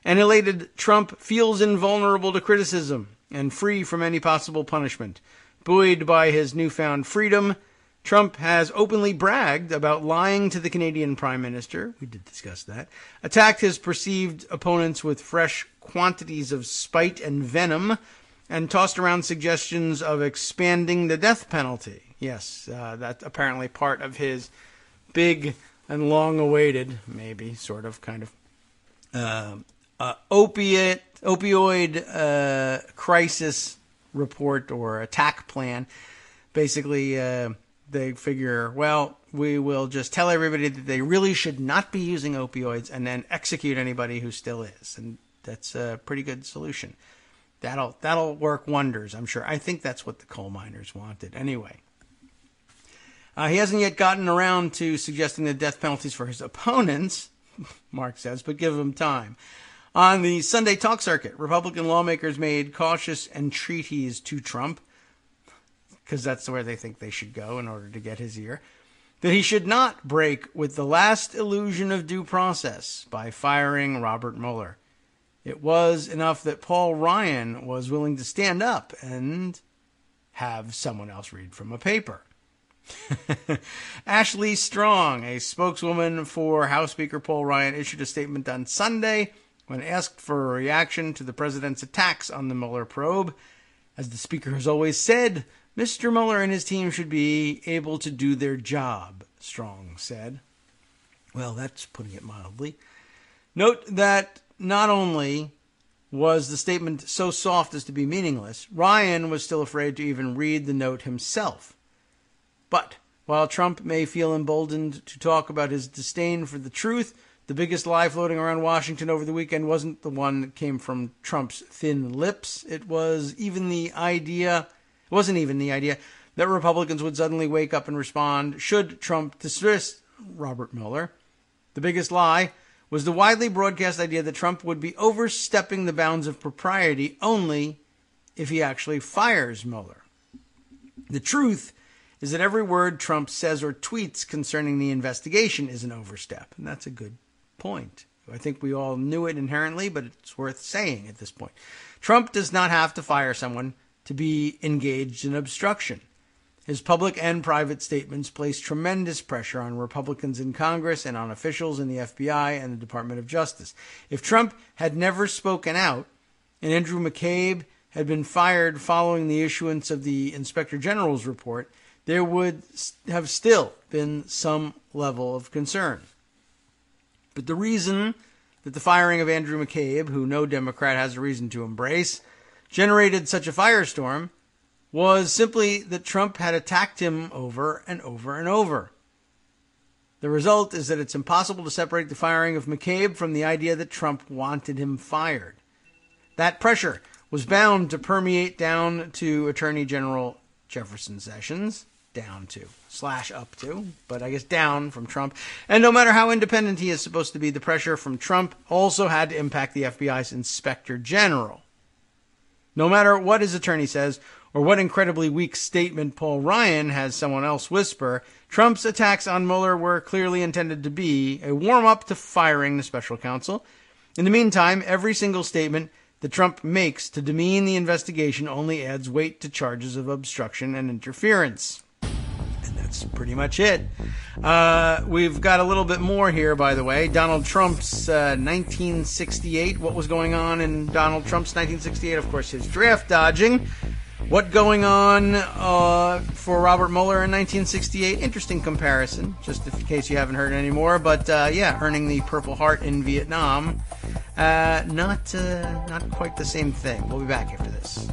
an elated Trump feels invulnerable to criticism and free from any possible punishment. Buoyed by his newfound freedom, Trump has openly bragged about lying to the Canadian Prime Minister, we did discuss that, attacked his perceived opponents with fresh quantities of spite and venom, and tossed around suggestions of expanding the death penalty. Yes, that's apparently part of his big and long-awaited, maybe, sort of, kind of, opioid crisis report or attack plan. Basically, they figure, well, we will just tell everybody that they really should not be using opioids and then execute anybody who still is. And that's a pretty good solution. That'll work wonders, I'm sure. I think that's what the coal miners wanted. Anyway, he hasn't yet gotten around to suggesting the death penalties for his opponents, Mark says, but give him time. On the Sunday talk circuit, Republican lawmakers made cautious entreaties to Trump, because that's where they think they should go in order to get his ear, that he should not break with the last illusion of due process by firing Robert Mueller. It was enough that Paul Ryan was willing to stand up and have someone else read from a paper. Ashley Strong, a spokeswoman for House Speaker Paul Ryan, issued a statement on Sunday when asked for a reaction to the president's attacks on the Mueller probe. As the speaker has always said, Mr. Mueller and his team should be able to do their job, Strong said. Well, that's putting it mildly. Note that not only was the statement so soft as to be meaningless, Ryan was still afraid to even read the note himself. But while Trump may feel emboldened to talk about his disdain for the truth, the biggest lie floating around Washington over the weekend wasn't the one that came from Trump's thin lips. It wasn't even the idea that Republicans would suddenly wake up and respond should Trump dismiss Robert Mueller. The biggest lie was the widely broadcast idea that Trump would be overstepping the bounds of propriety only if he actually fires Mueller. The truth is that every word Trump says or tweets concerning the investigation is an overstep, and that's a good point. I think we all knew it inherently, but it's worth saying at this point. Trump does not have to fire someone to be engaged in obstruction. His public and private statements place tremendous pressure on Republicans in Congress and on officials in the FBI and the Department of Justice. If Trump had never spoken out and Andrew McCabe had been fired following the issuance of the Inspector General's report, there would have still been some level of concern. But the reason that the firing of Andrew McCabe, who no Democrat has a reason to embrace, generated such a firestorm was simply that Trump had attacked him over and over and over. The result is that it's impossible to separate the firing of McCabe from the idea that Trump wanted him fired. That pressure was bound to permeate down to Attorney General Jefferson Sessions, down to, slash up to, but I guess down from Trump. And no matter how independent he is supposed to be, the pressure from Trump also had to impact the FBI's inspector general. No matter what his attorney says, or what incredibly weak statement Paul Ryan has someone else whisper, Trump's attacks on Mueller were clearly intended to be a warm-up to firing the special counsel. In the meantime, every single statement that Trump makes to demean the investigation only adds weight to charges of obstruction and interference. And that's pretty much it. We've got a little bit more here, by the way. Donald Trump's 1968. What was going on in Donald Trump's 1968? Of course, his draft dodging. What going on for Robert Mueller in 1968? Interesting comparison, just in case you haven't heard anymore. But earning the Purple Heart in Vietnam, not quite the same thing. We'll be back after this.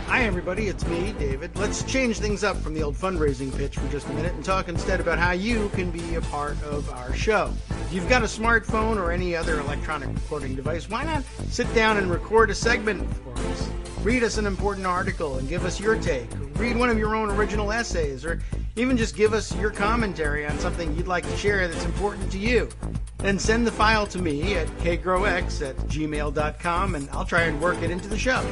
Hi everybody, it's me, David. Let's change things up from the old fundraising pitch for just a minute and talk instead about how you can be a part of our show. If you've got a smartphone or any other electronic recording device, why not sit down and record a segment for us? Read us an important article and give us your take. Read one of your own original essays, or even just give us your commentary on something you'd like to share that's important to you. Then send the file to me at kagrox@gmail.com and I'll try and work it into the show.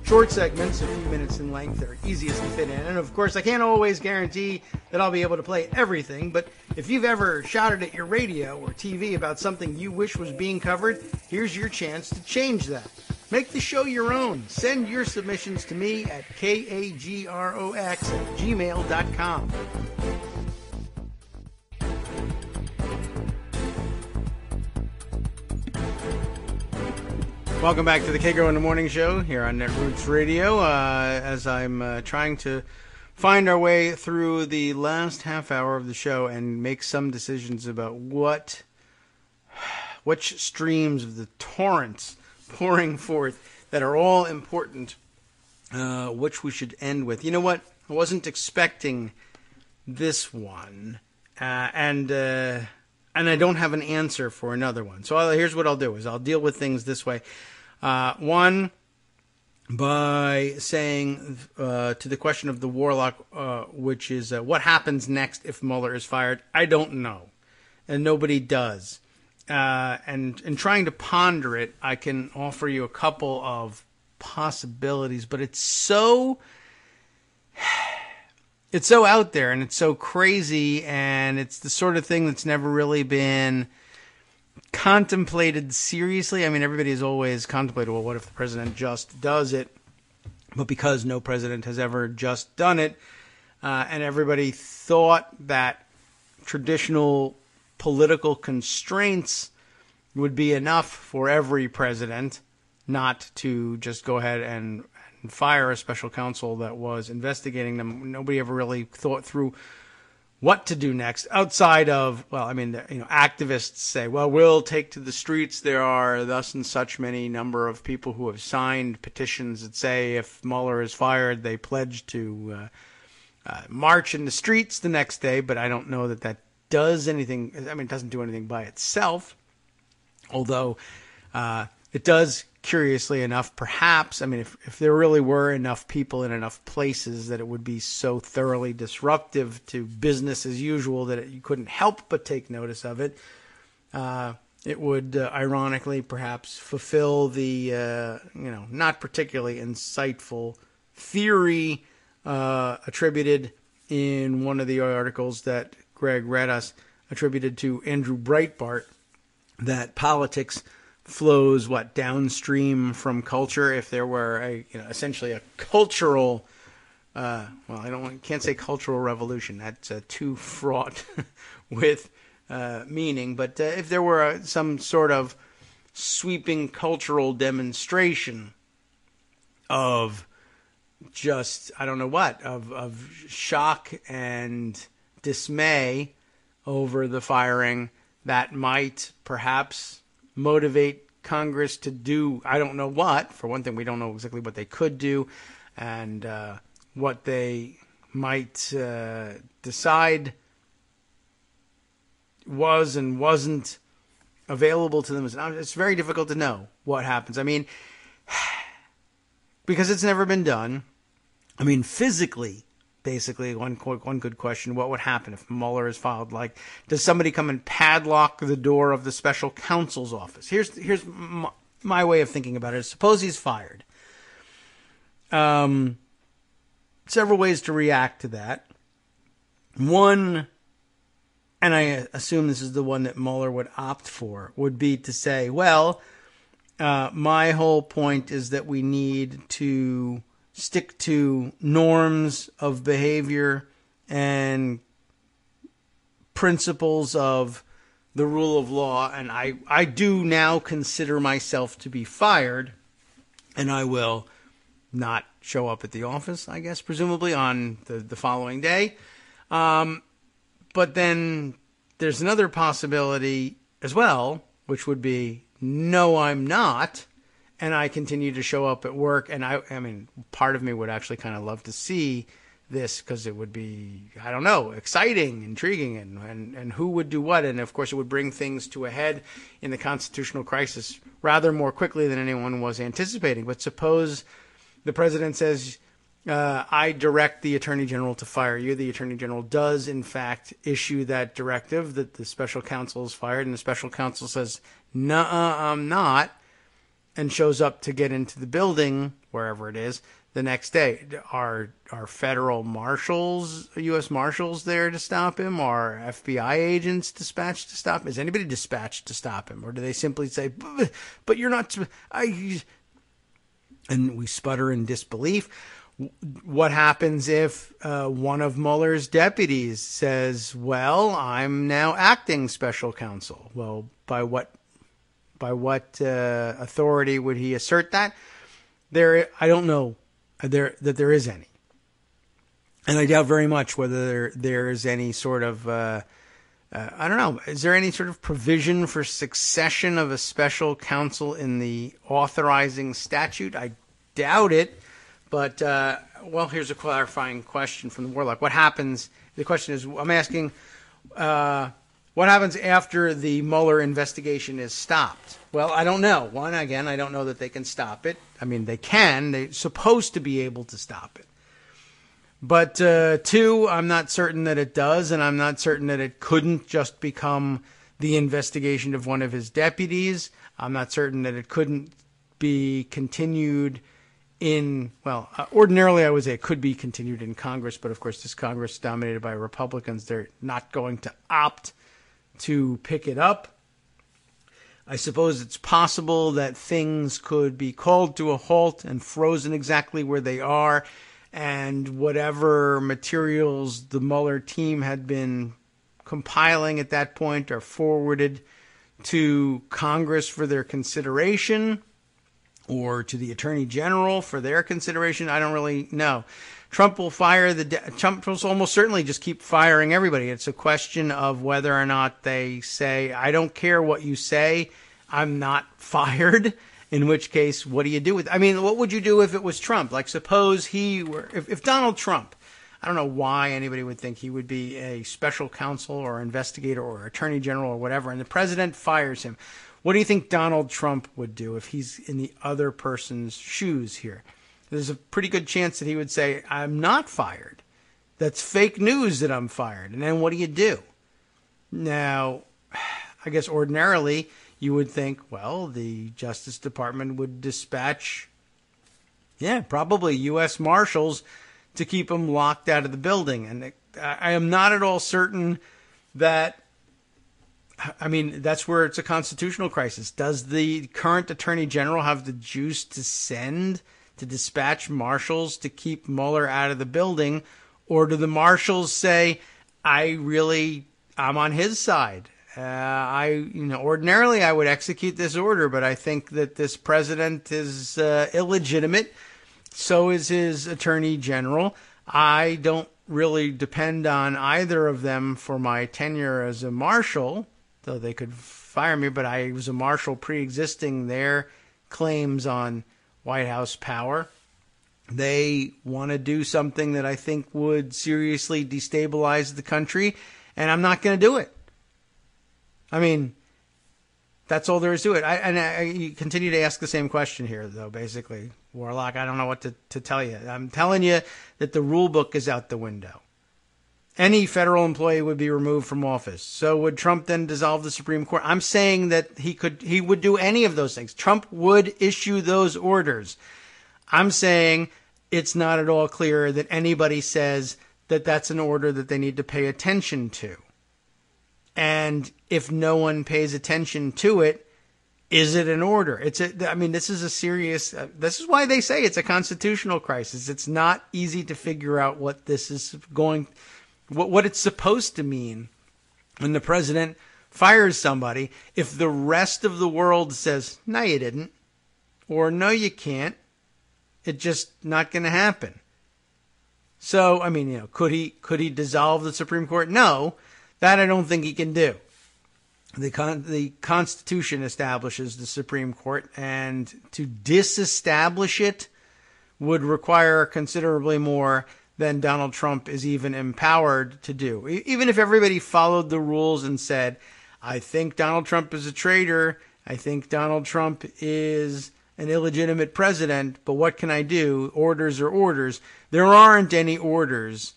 Short segments, a few minutes in length, are easiest to fit in. And of course, I can't always guarantee that I'll be able to play everything, but if you've ever shouted at your radio or TV about something you wish was being covered, here's your chance to change that. Make the show your own. Send your submissions to me at kagrox@gmail.com. Welcome back to the Kagro in the Morning Show here on Netroots Radio. As I'm trying to find our way through the last half hour of the show and make some decisions about which streams of the torrents pouring forth that are all important, which we should end with. You know what? I wasn't expecting this one, and I don't have an answer for another one. So here's what I'll do: is I'll deal with things this way. One, by saying to the question of the Warlock, which is what happens next if Mueller is fired. I don't know, and nobody does. And in trying to ponder it, I can offer you a couple of possibilities, but it's so out there, and it's so crazy, and it's the sort of thing that's never really been contemplated seriously. I mean, everybody has always contemplated, well, what if the president just does it? But because no president has ever just done it, and everybody thought that traditional political constraints would be enough for every president not to just go ahead and fire a special counsel that was investigating them. Nobody ever really thought through what to do next outside of, well, I mean, activists say, well, we'll take to the streets. There are thus and such many number of people who have signed petitions that say if Mueller is fired, they pledge to march in the streets the next day. But I don't know that does anything. I mean, it doesn't do anything by itself, although it does, curiously enough, perhaps, I mean, if there really were enough people in enough places that it would be so thoroughly disruptive to business as usual that you couldn't help but take notice of it, it would ironically perhaps fulfill the, not particularly insightful theory attributed in one of the articles that Greg read us, attributed to Andrew Breitbart, that politics flows downstream from culture. If there were essentially a cultural, can't say cultural revolution. That's too fraught with meaning. But if there were some sort of sweeping cultural demonstration of just of shock and dismay over the firing, that might perhaps motivate Congress to do, I don't know what. For one thing, we don't know exactly what they could do and what they might decide was and wasn't available to them. It's very difficult to know what happens. I mean, because it's never been done. I mean, physically, basically, one good question: what would happen if Mueller is filed? Like, does somebody come and padlock the door of the special counsel's office? Here's my way of thinking about it. Suppose he's fired. Several ways to react to that. One, and I assume this is the one that Mueller would opt for, would be to say, well, my whole point is that we need to stick to norms of behavior and principles of the rule of law, and I do now consider myself to be fired, and I will not show up at the office, I guess, presumably on the following day. But then there's another possibility as well, which would be, no, I'm not, and I continue to show up at work. And I mean, part of me would actually kind of love to see this, because it would be, I don't know, exciting, intriguing, and who would do what. And of course, it would bring things to a head in the constitutional crisis rather more quickly than anyone was anticipating. But suppose the president says, I direct the attorney general to fire you. The attorney general does, in fact, issue that directive that the special counsel is fired, and the special counsel says, nuh-uh, I'm not, and shows up to get into the building, wherever it is, the next day. Are federal marshals, U.S. marshals there to stop him? Are FBI agents dispatched to stop him? Is anybody dispatched to stop him? Or do they simply say, but you're not, and we sputter in disbelief? What happens if one of Mueller's deputies says, well, I'm now acting special counsel? Well, by what authority would he assert that? I don't know that there is any. And I doubt very much whether there is any sort of, I don't know, is there any sort of provision for succession of a special counsel in the authorizing statute? I doubt it. But, well, here's a clarifying question from the Warlock. What happens, the question is, I'm asking, what happens after the Mueller investigation is stopped? Well, I don't know. One, again, I don't know that they can stop it. I mean, they can. They're supposed to be able to stop it. But, two, I'm not certain that it does, and I'm not certain that it couldn't just become the investigation of one of his deputies. I'm not certain that it couldn't be continued ordinarily I would say it could be continued in Congress, but of course this Congress is dominated by Republicans. They're not going to opt to pick it up. I suppose it's possible that things could be called to a halt and frozen exactly where they are, and whatever materials the Mueller team had been compiling at that point are forwarded to Congress for their consideration, or to the Attorney General for their consideration. I don't really know. Trump will Trump will almost certainly just keep firing everybody. It's a question of whether or not they say, I don't care what you say, I'm not fired. In which case, what do you do with? I mean, what would you do if it was Trump? Like, suppose if Donald Trump, I don't know why anybody would think he would be a special counsel or investigator or attorney general or whatever, and the president fires him. What do you think Donald Trump would do if he's in the other person's shoes here? There's a pretty good chance that he would say, I'm not fired. That's fake news that I'm fired. And then what do you do? Now, I guess ordinarily you would think, well, the Justice Department would dispatch, probably U.S. Marshals to keep him locked out of the building. And I am not at all certain that, I mean, that's where it's a constitutional crisis. Does the current Attorney General have the juice to dispatch marshals to keep Mueller out of the building? Or do the marshals say, I'm on his side? Ordinarily I would execute this order, but I think that this president is illegitimate. So is his Attorney General. I don't really depend on either of them for my tenure as a marshal, though they could fire me, but I was a marshal pre-existing their claims on White House power. They want to do something that I think would seriously destabilize the country, and I'm not going to do it. I mean, that's all there is to it. I continue to ask the same question here, though, basically. Warlock, I don't know what to tell you. I'm telling you that the rule book is out the window. Any federal employee would be removed from office. So would Trump then dissolve the Supreme Court? I'm saying that he would do any of those things. Trump would issue those orders. I'm saying it's not at all clear that anybody says that that's an order that they need to pay attention to. And if no one pays attention to it, is it an order? This is a serious, this is why they say it's a constitutional crisis. It's not easy to figure out what this is what it's supposed to mean when the president fires somebody. If the rest of the world says, no, you didn't, or no, you can't, it's just not going to happen. So, could he dissolve the Supreme Court? No, that I don't think he can do. The Constitution establishes the Supreme Court, and to disestablish it would require considerably more than Donald Trump is even empowered to do. Even if everybody followed the rules and said, I think Donald Trump is a traitor, I think Donald Trump is an illegitimate president, but what can I do? Orders are orders. There aren't any orders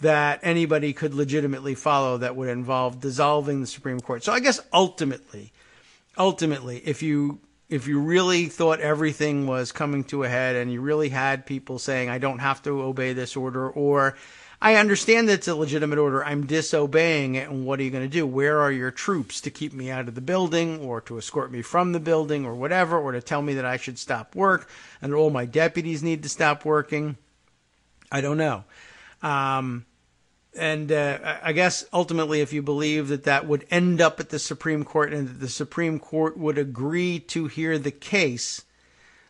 that anybody could legitimately follow that would involve dissolving the Supreme Court. So I guess ultimately, if you really thought everything was coming to a head and you really had people saying, I don't have to obey this order, or I understand that it's a legitimate order, I'm disobeying it, and what are you going to do? Where are your troops to keep me out of the building, or to escort me from the building, or whatever, or to tell me that I should stop work and all my deputies need to stop working? I don't know. I guess ultimately, if you believe that would end up at the Supreme Court and that the Supreme Court would agree to hear the case,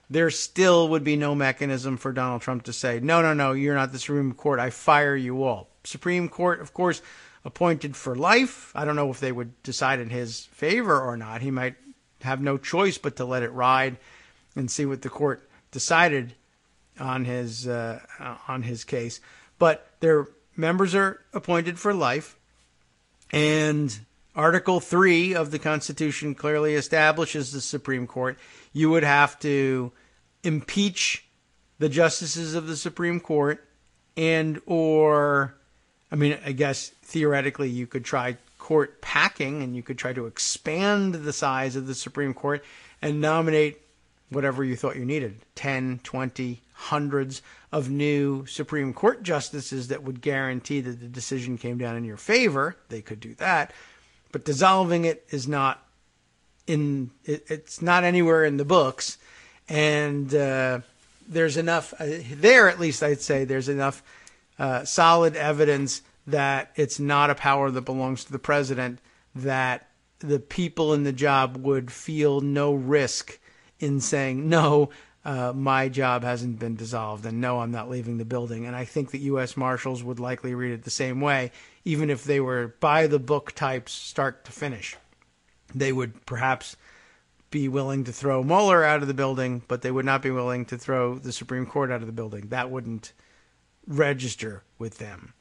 there still would be no mechanism for Donald Trump to say, no, you're not the Supreme Court, I fire you all. Supreme Court, of course, appointed for life. I don't know if they would decide in his favor or not. He might have no choice but to let it ride and see what the court decided on his case. But their members are appointed for life, and Article 3 of the Constitution clearly establishes the Supreme Court. You would have to impeach the justices of the Supreme Court, I guess theoretically you could try court packing, and you could try to expand the size of the Supreme Court and nominate whatever you thought you needed, 10, 20, hundreds of new Supreme Court justices that would guarantee that the decision came down in your favor. They could do that. But dissolving it is not it's not anywhere in the books. And there's enough, there at least I'd say there's enough solid evidence that it's not a power that belongs to the president, that the people in the job would feel no risk in saying, no, my job hasn't been dissolved, and no, I'm not leaving the building. And I think that U.S. Marshals would likely read it the same way, even if they were by-the-book types start to finish. They would perhaps be willing to throw Mueller out of the building, but they would not be willing to throw the Supreme Court out of the building. That wouldn't register with them.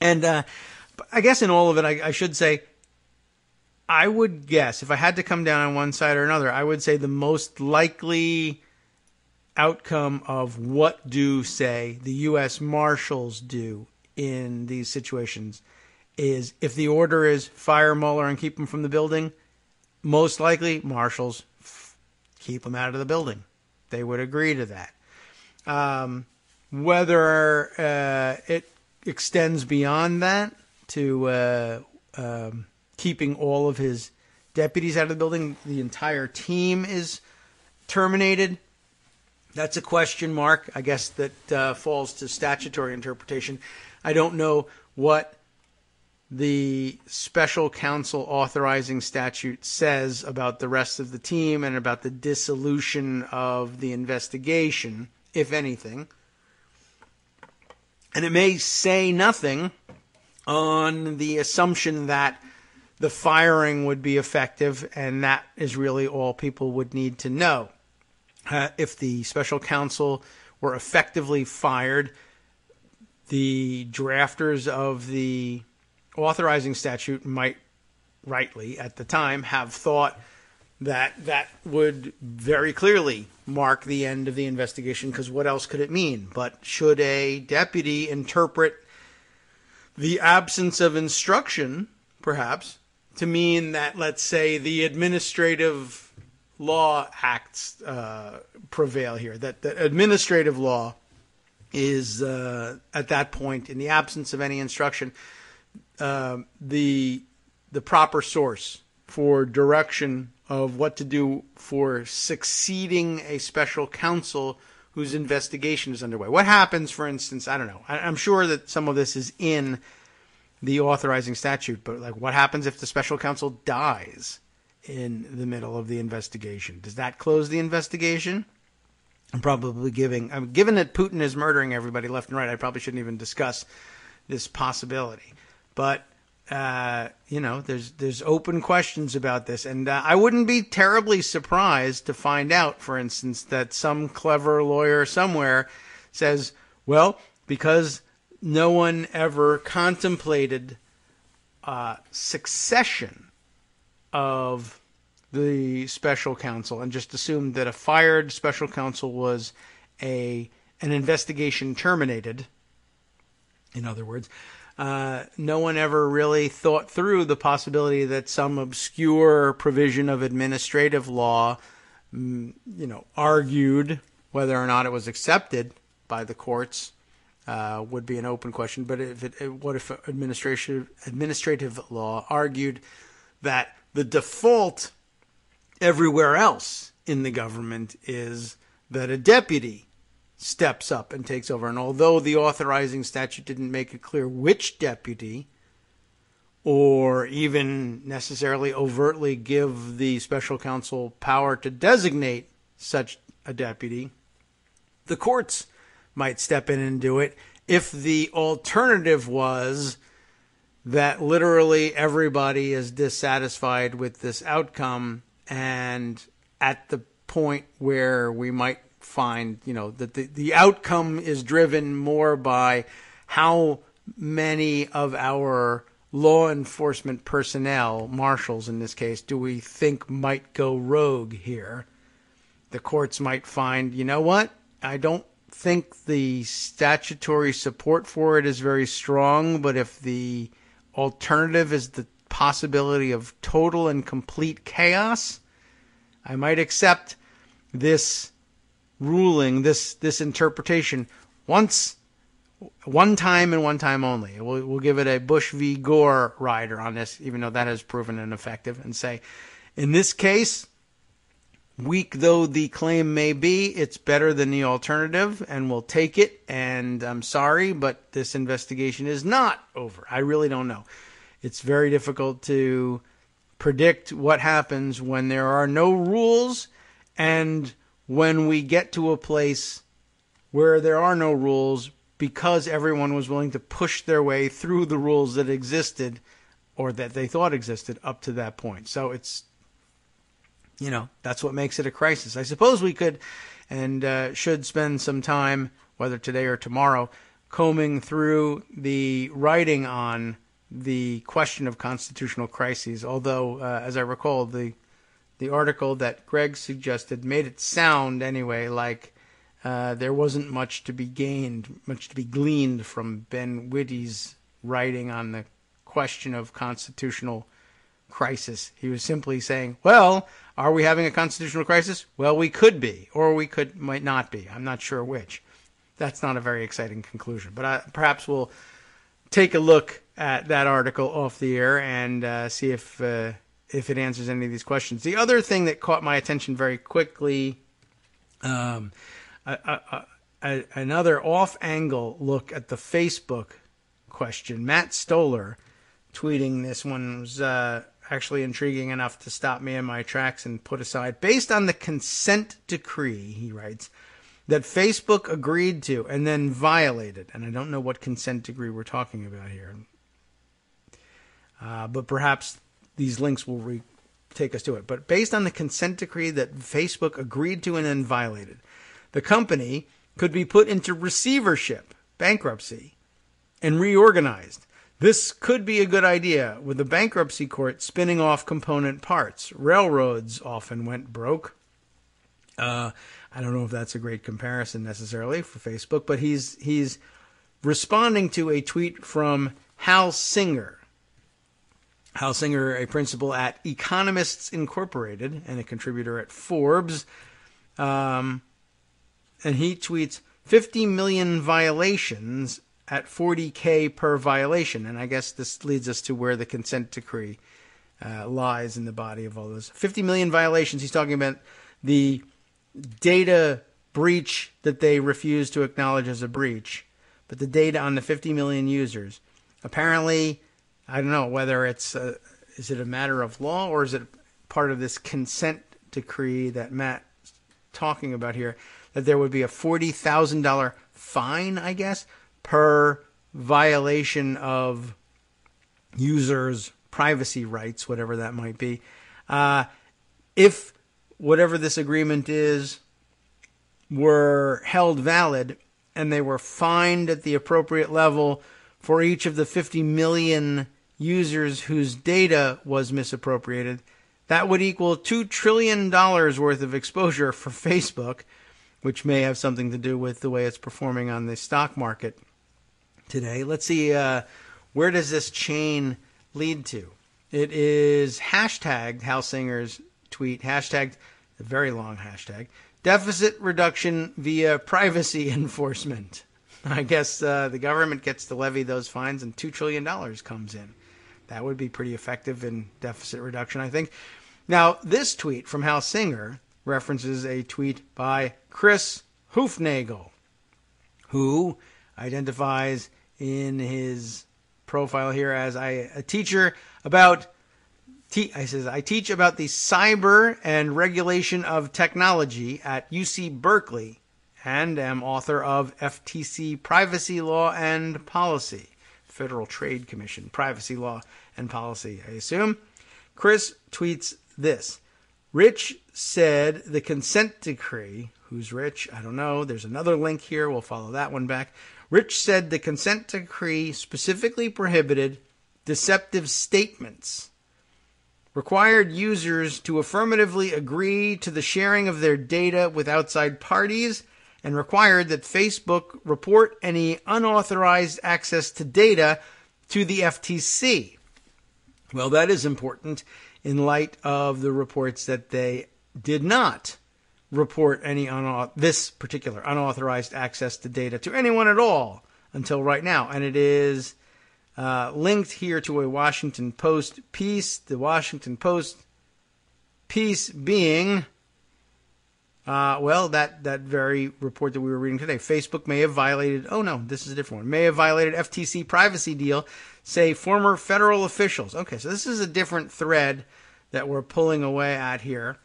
And I guess in all of it, I should say, I would guess, if I had to come down on one side or another, I would say the most likely outcome of what do, say, the U.S. Marshals do in these situations is, if the order is fire Mueller and keep him from the building, most likely Marshals keep him out of the building. They would agree to that. Whether it extends beyond that to keeping all of his deputies out of the building, the entire team is terminated, that's a question mark. I guess that falls to statutory interpretation. I don't know what the special counsel authorizing statute says about the rest of the team and about the dissolution of the investigation, if anything. And it may say nothing on the assumption that the firing would be effective, and that is really all people would need to know. If the special counsel were effectively fired, the drafters of the authorizing statute might rightly, at the time, have thought that would very clearly mark the end of the investigation, because what else could it mean? But should a deputy interpret the absence of instruction, perhaps, to mean that, let's say, the administrative law acts prevail here, that administrative law is, at that point, in the absence of any instruction, the proper source for direction of what to do for succeeding a special counsel whose investigation is underway? What happens, for instance, I don't know, I'm sure that some of this is in the authorizing statute, but like, what happens if the special counsel dies in the middle of the investigation? Does that close the investigation? I'm probably given that Putin is murdering everybody left and right, I probably shouldn't even discuss this possibility. But there's open questions about this, and I wouldn't be terribly surprised to find out, for instance, that some clever lawyer somewhere says, well, because no one ever contemplated succession of the special counsel and just assumed that a fired special counsel was an investigation terminated. In other words, no one ever really thought through the possibility that some obscure provision of administrative law, argued whether or not it was accepted by the courts, would be an open question. But what if administrative law argued that the default everywhere else in the government is that a deputy steps up and takes over? And although the authorizing statute didn't make it clear which deputy, or even necessarily overtly give the special counsel power to designate such a deputy, the courts might step in and do it if the alternative was that literally everybody is dissatisfied with this outcome, and at the point where we might find, that the outcome is driven more by how many of our law enforcement personnel, marshals in this case, do we think might go rogue here. The courts might find, you know what, I don't think the statutory support for it is very strong, but if the alternative is the possibility of total and complete chaos, I might accept this ruling, this interpretation one time and one time only. We'll give it a Bush v. Gore rider on this, even though that has proven ineffective, and say, in this case, weak though the claim may be, it's better than the alternative, and we'll take it, and I'm sorry, but this investigation is not over. I really don't know. It's very difficult to predict what happens when there are no rules, and when we get to a place where there are no rules because everyone was willing to push their way through the rules that existed or that they thought existed up to that point. So it's, that's what makes it a crisis. I suppose we could and should spend some time, whether today or tomorrow, combing through the writing on the question of constitutional crises, although, as I recall, the article that Greg suggested made it sound, anyway, like there wasn't much to be gleaned from Ben Whitty's writing on the question of constitutional crisis. He was simply saying, well, are we having a constitutional crisis? Well, we could be, or we might not be. I'm not sure which. That's not a very exciting conclusion. But perhaps we'll take a look at that article off the air and see if it answers any of these questions. The other thing that caught my attention very quickly, another off-angle look at the Facebook question. Matt Stoller tweeting this one was actually intriguing enough to stop me in my tracks and put aside. Based on the consent decree, he writes, that Facebook agreed to and then violated, and I don't know what consent decree we're talking about here, but perhaps these links will take us to it. But based on the consent decree that Facebook agreed to and then violated, the company could be put into receivership, bankruptcy, and reorganized. This could be a good idea with the bankruptcy court spinning off component parts. Railroads often went broke. I don't know if that's a great comparison necessarily for Facebook, but he's responding to a tweet from Hal Singer. Hal Singer, a principal at Economists Incorporated and a contributor at Forbes. And he tweets 50 million violations at $40K per violation. And I guess this leads us to where the consent decree lies in the body of all those. 50 million violations. He's talking about the data breach that they refuse to acknowledge as a breach. But the data on the 50 million users. Apparently, I don't know whether it's is it a matter of law or is it part of this consent decree that Matt's talking about here, that there would be a $40,000 fine, I guess, per violation of users' privacy rights, whatever that might be. If whatever this agreement is were held valid and they were fined at the appropriate level for each of the 50 million users whose data was misappropriated, that would equal $2 trillion worth of exposure for Facebook, which may have something to do with the way it's performing on the stock market today. Let's see, where does this chain lead to? It is hashtagged, Hal Singer's tweet, hashtagged, a very long hashtag, deficit reduction via privacy enforcement. I guess the government gets to levy those fines and $2 trillion comes in. That would be pretty effective in deficit reduction, I think. Now, this tweet from Hal Singer references a tweet by Chris Hoofnagel, who identifies in his profile here as a teacher about, I teach about the cyber and regulation of technology at UC Berkeley and am author of FTC Privacy Law and Policy, Federal Trade Commission, Privacy Law and Policy, I assume. Chris tweets this. Rich said the consent decree, who's Rich? I don't know. There's another link here. We'll follow that one back. Rich said the consent decree specifically prohibited deceptive statements, required users to affirmatively agree to the sharing of their data with outside parties, and required that Facebook report any unauthorized access to data to the FTC. Well, that is important in light of the reports that they did not report any this particular unauthorized access to data to anyone at all until right now. And it is linked here to a Washington Post piece. The Washington Post piece being, that very report that we were reading today. Facebook may have violated, this is a different one, may have violated FTC privacy deal, say former federal officials. Okay, so this is a different thread that we're pulling away at here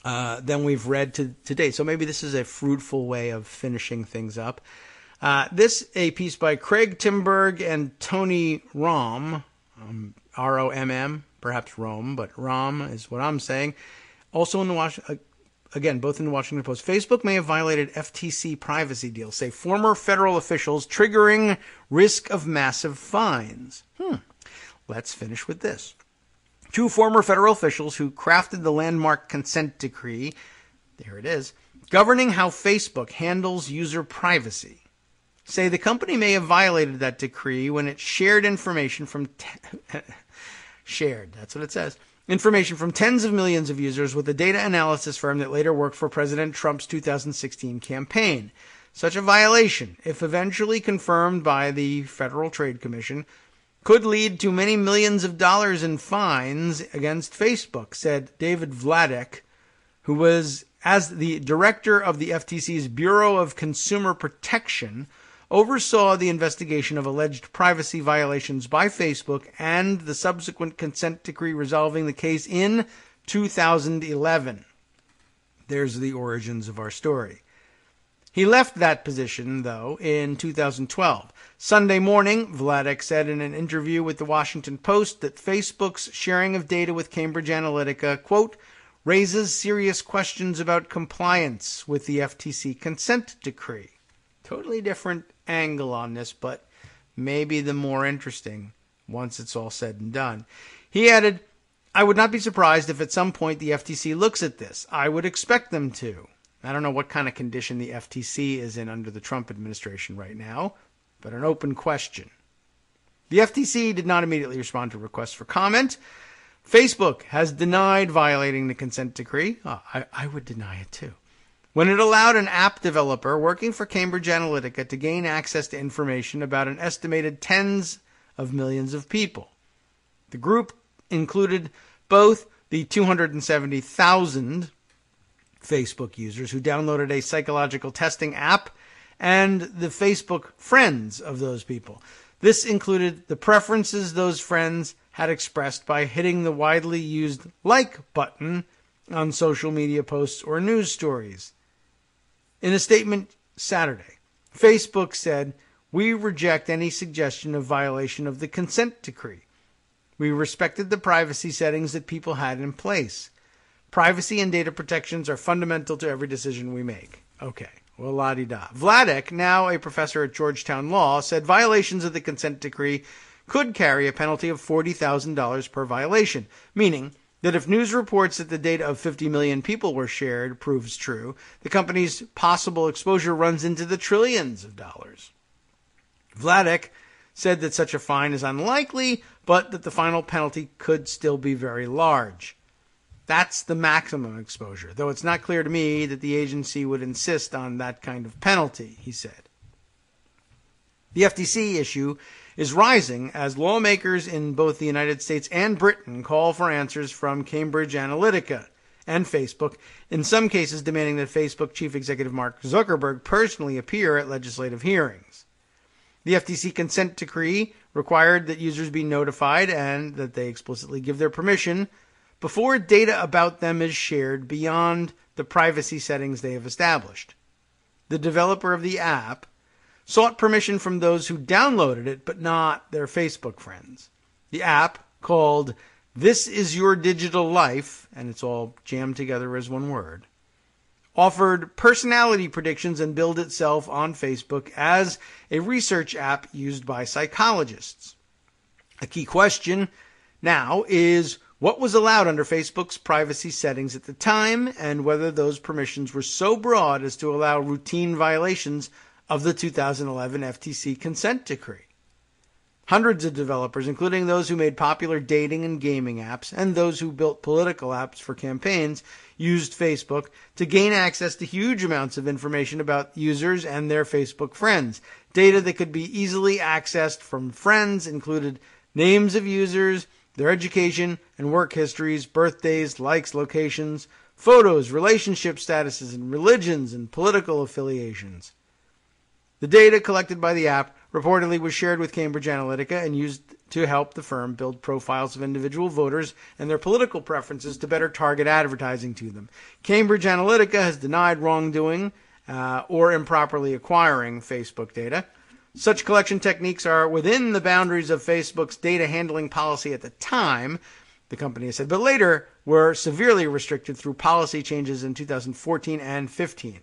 than we've read today. So maybe this is a fruitful way of finishing things up. A piece by Craig Timberg and Tony Romm, R-O-M-M, perhaps Rome, but Rom is what I'm saying. Also in the again, both in the Washington Post. Facebook may have violated FTC privacy deals, say former federal officials, triggering risk of massive fines. Let's finish with this. 2 former federal officials who crafted the landmark consent decree, there it is, governing how Facebook handles user privacy, say the company may have violated that decree when it shared information from that's what it says. Information from tens of millions of users with a data analysis firm that later worked for President Trump's 2016 campaign. Such a violation, if eventually confirmed by the Federal Trade Commission, could lead to many millions of dollars in fines against Facebook, said David Vladek, who was, as the director of the FTC's Bureau of Consumer Protection, oversaw the investigation of alleged privacy violations by Facebook and the subsequent consent decree resolving the case in 2011. There's the origins of our story. He left that position, though, in 2012. Sunday morning, Vladek said in an interview with the Washington Post that Facebook's sharing of data with Cambridge Analytica, quote, raises serious questions about compliance with the FTC consent decree. Totally different angle on this, but maybe the more interesting once it's all said and done. He added, I would not be surprised if at some point the FTC looks at this. I would expect them to. I don't know what kind of condition the FTC is in under the Trump administration right now, but an open question. The FTC did not immediately respond to requests for comment. Facebook has denied violating the consent decree. I would deny it too. When it allowed an app developer working for Cambridge Analytica to gain access to information about an estimated tens of millions of people. The group included both the 270,000 Facebook users who downloaded a psychological testing app and the Facebook friends of those people. This included the preferences those friends had expressed by hitting the widely used like button on social media posts or news stories. In a statement Saturday, Facebook said, we reject any suggestion of violation of the consent decree. We respected the privacy settings that people had in place. Privacy and data protections are fundamental to every decision we make. Okay, well, la-di-da. Vladek, now a professor at Georgetown Law, said violations of the consent decree could carry a penalty of $40,000 per violation, meaning that if news reports that the data of 50 million people were shared proves true, the company's possible exposure runs into the trillions of dollars. Vladek said that such a fine is unlikely, but that the final penalty could still be very large. That's the maximum exposure, though it's not clear to me that the agency would insist on that kind of penalty, he said. The FTC issue is rising as lawmakers in both the United States and Britain call for answers from Cambridge Analytica and Facebook, in some cases demanding that Facebook Chief Executive Mark Zuckerberg personally appear at legislative hearings. The FTC consent decree required that users be notified and that they explicitly give their permission before data about them is shared beyond the privacy settings they have established. The developer of the app sought permission from those who downloaded it, but not their Facebook friends. The app, called This Is Your Digital Life, and it's all jammed together as one word, offered personality predictions and billed itself on Facebook as a research app used by psychologists. A key question now is what was allowed under Facebook's privacy settings at the time and whether those permissions were so broad as to allow routine violations of the 2011 FTC consent decree. Hundreds of developers, including those who made popular dating and gaming apps and those who built political apps for campaigns, used Facebook to gain access to huge amounts of information about users and their Facebook friends. Data that could be easily accessed from friends included names of users, their education and work histories, birthdays, likes, locations, photos, relationship statuses, and religions and political affiliations. The data collected by the app reportedly was shared with Cambridge Analytica and used to help the firm build profiles of individual voters and their political preferences to better target advertising to them. Cambridge Analytica has denied wrongdoing or improperly acquiring Facebook data. Such collection techniques are within the boundaries of Facebook's data handling policy at the time, the company has said, but later were severely restricted through policy changes in 2014 and 15.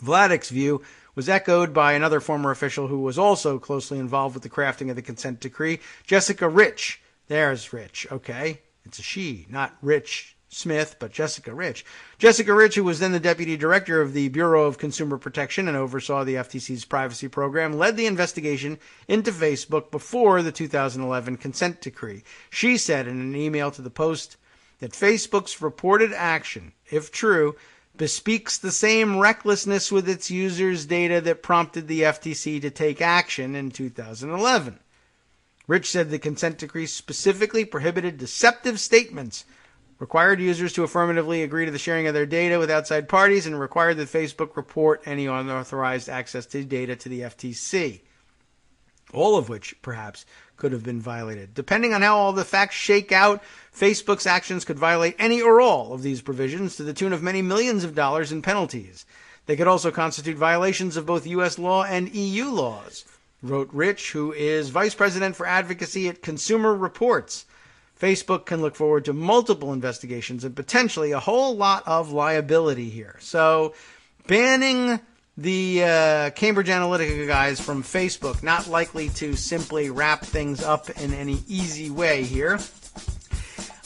Vladek's view was echoed by another former official who was also closely involved with the crafting of the consent decree, Jessica Rich. There's Rich, okay? It's a she, not Rich Smith, but Jessica Rich. Jessica Rich, who was then the deputy director of the Bureau of Consumer Protection and oversaw the FTC's privacy program, led the investigation into Facebook before the 2011 consent decree. She said in an email to the Post that Facebook's reported action, if true, bespeaks the same recklessness with its users' data that prompted the FTC to take action in 2011. Rich said the consent decree specifically prohibited deceptive statements, required users to affirmatively agree to the sharing of their data with outside parties, and required that Facebook report any unauthorized access to data to the FTC. All of which, perhaps, could have been violated. Depending on how all the facts shake out, Facebook's actions could violate any or all of these provisions to the tune of many millions of dollars in penalties. They could also constitute violations of both U.S. law and EU laws, wrote Rich, who is Vice President for Advocacy at Consumer Reports. Facebook can look forward to multiple investigations and potentially a whole lot of liability here. So banning the Cambridge Analytica guys from Facebook, not likely to simply wrap things up in any easy way here.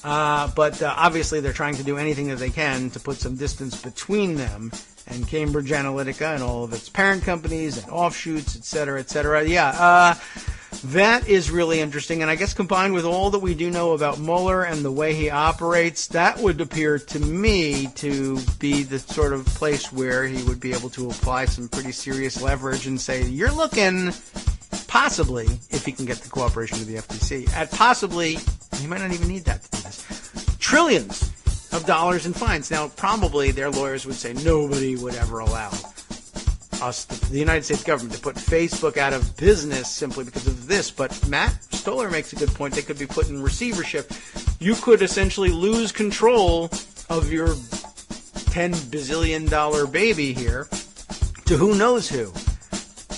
But obviously they're trying to do anything that they can to put some distance between them and Cambridge Analytica and all of its parent companies and offshoots, et cetera, et cetera. Yeah, that is really interesting. And I guess combined with all that we do know about Mueller and the way he operates, that would appear to me to be the sort of place where he would be able to apply some pretty serious leverage and say, you're looking possibly, if he can get the cooperation of the FTC, at possibly, he might not even need that to do this, trillions of dollars in fines. Now, probably their lawyers would say nobody would ever allow us, the United States government, to put Facebook out of business simply because of this. But Matt Stoller makes a good point. They could be put in receivership. You could essentially lose control of your $10 bazillion baby here to who knows who,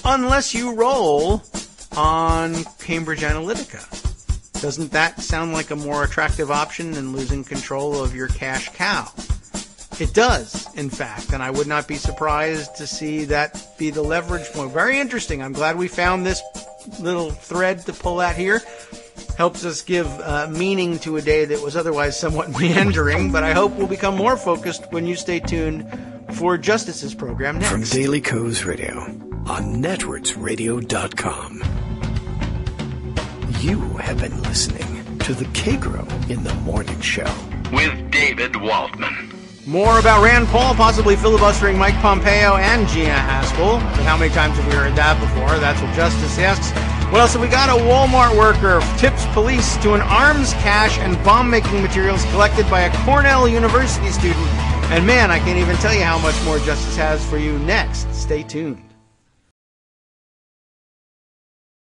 unless you roll on Cambridge Analytica. Doesn't that sound like a more attractive option than losing control of your cash cow? It does, in fact, and I would not be surprised to see that be the leverage point. Very interesting. I'm glad we found this little thread to pull at here. Helps us give meaning to a day that was otherwise somewhat meandering, but I hope we'll become more focused when you stay tuned for Justice's program next. From Daily Kos Radio on networksradio.com. You have been listening to the Kagro in the Morning Show with David Waldman. More about Rand Paul possibly filibustering Mike Pompeo and Gina Haspel. But how many times have we heard that before? That's what Justice asks. What else have we got? A Walmart worker tips police to an arms cache and bomb-making materials collected by a Cornell University student. And man, I can't even tell you how much more Justice has for you next. Stay tuned.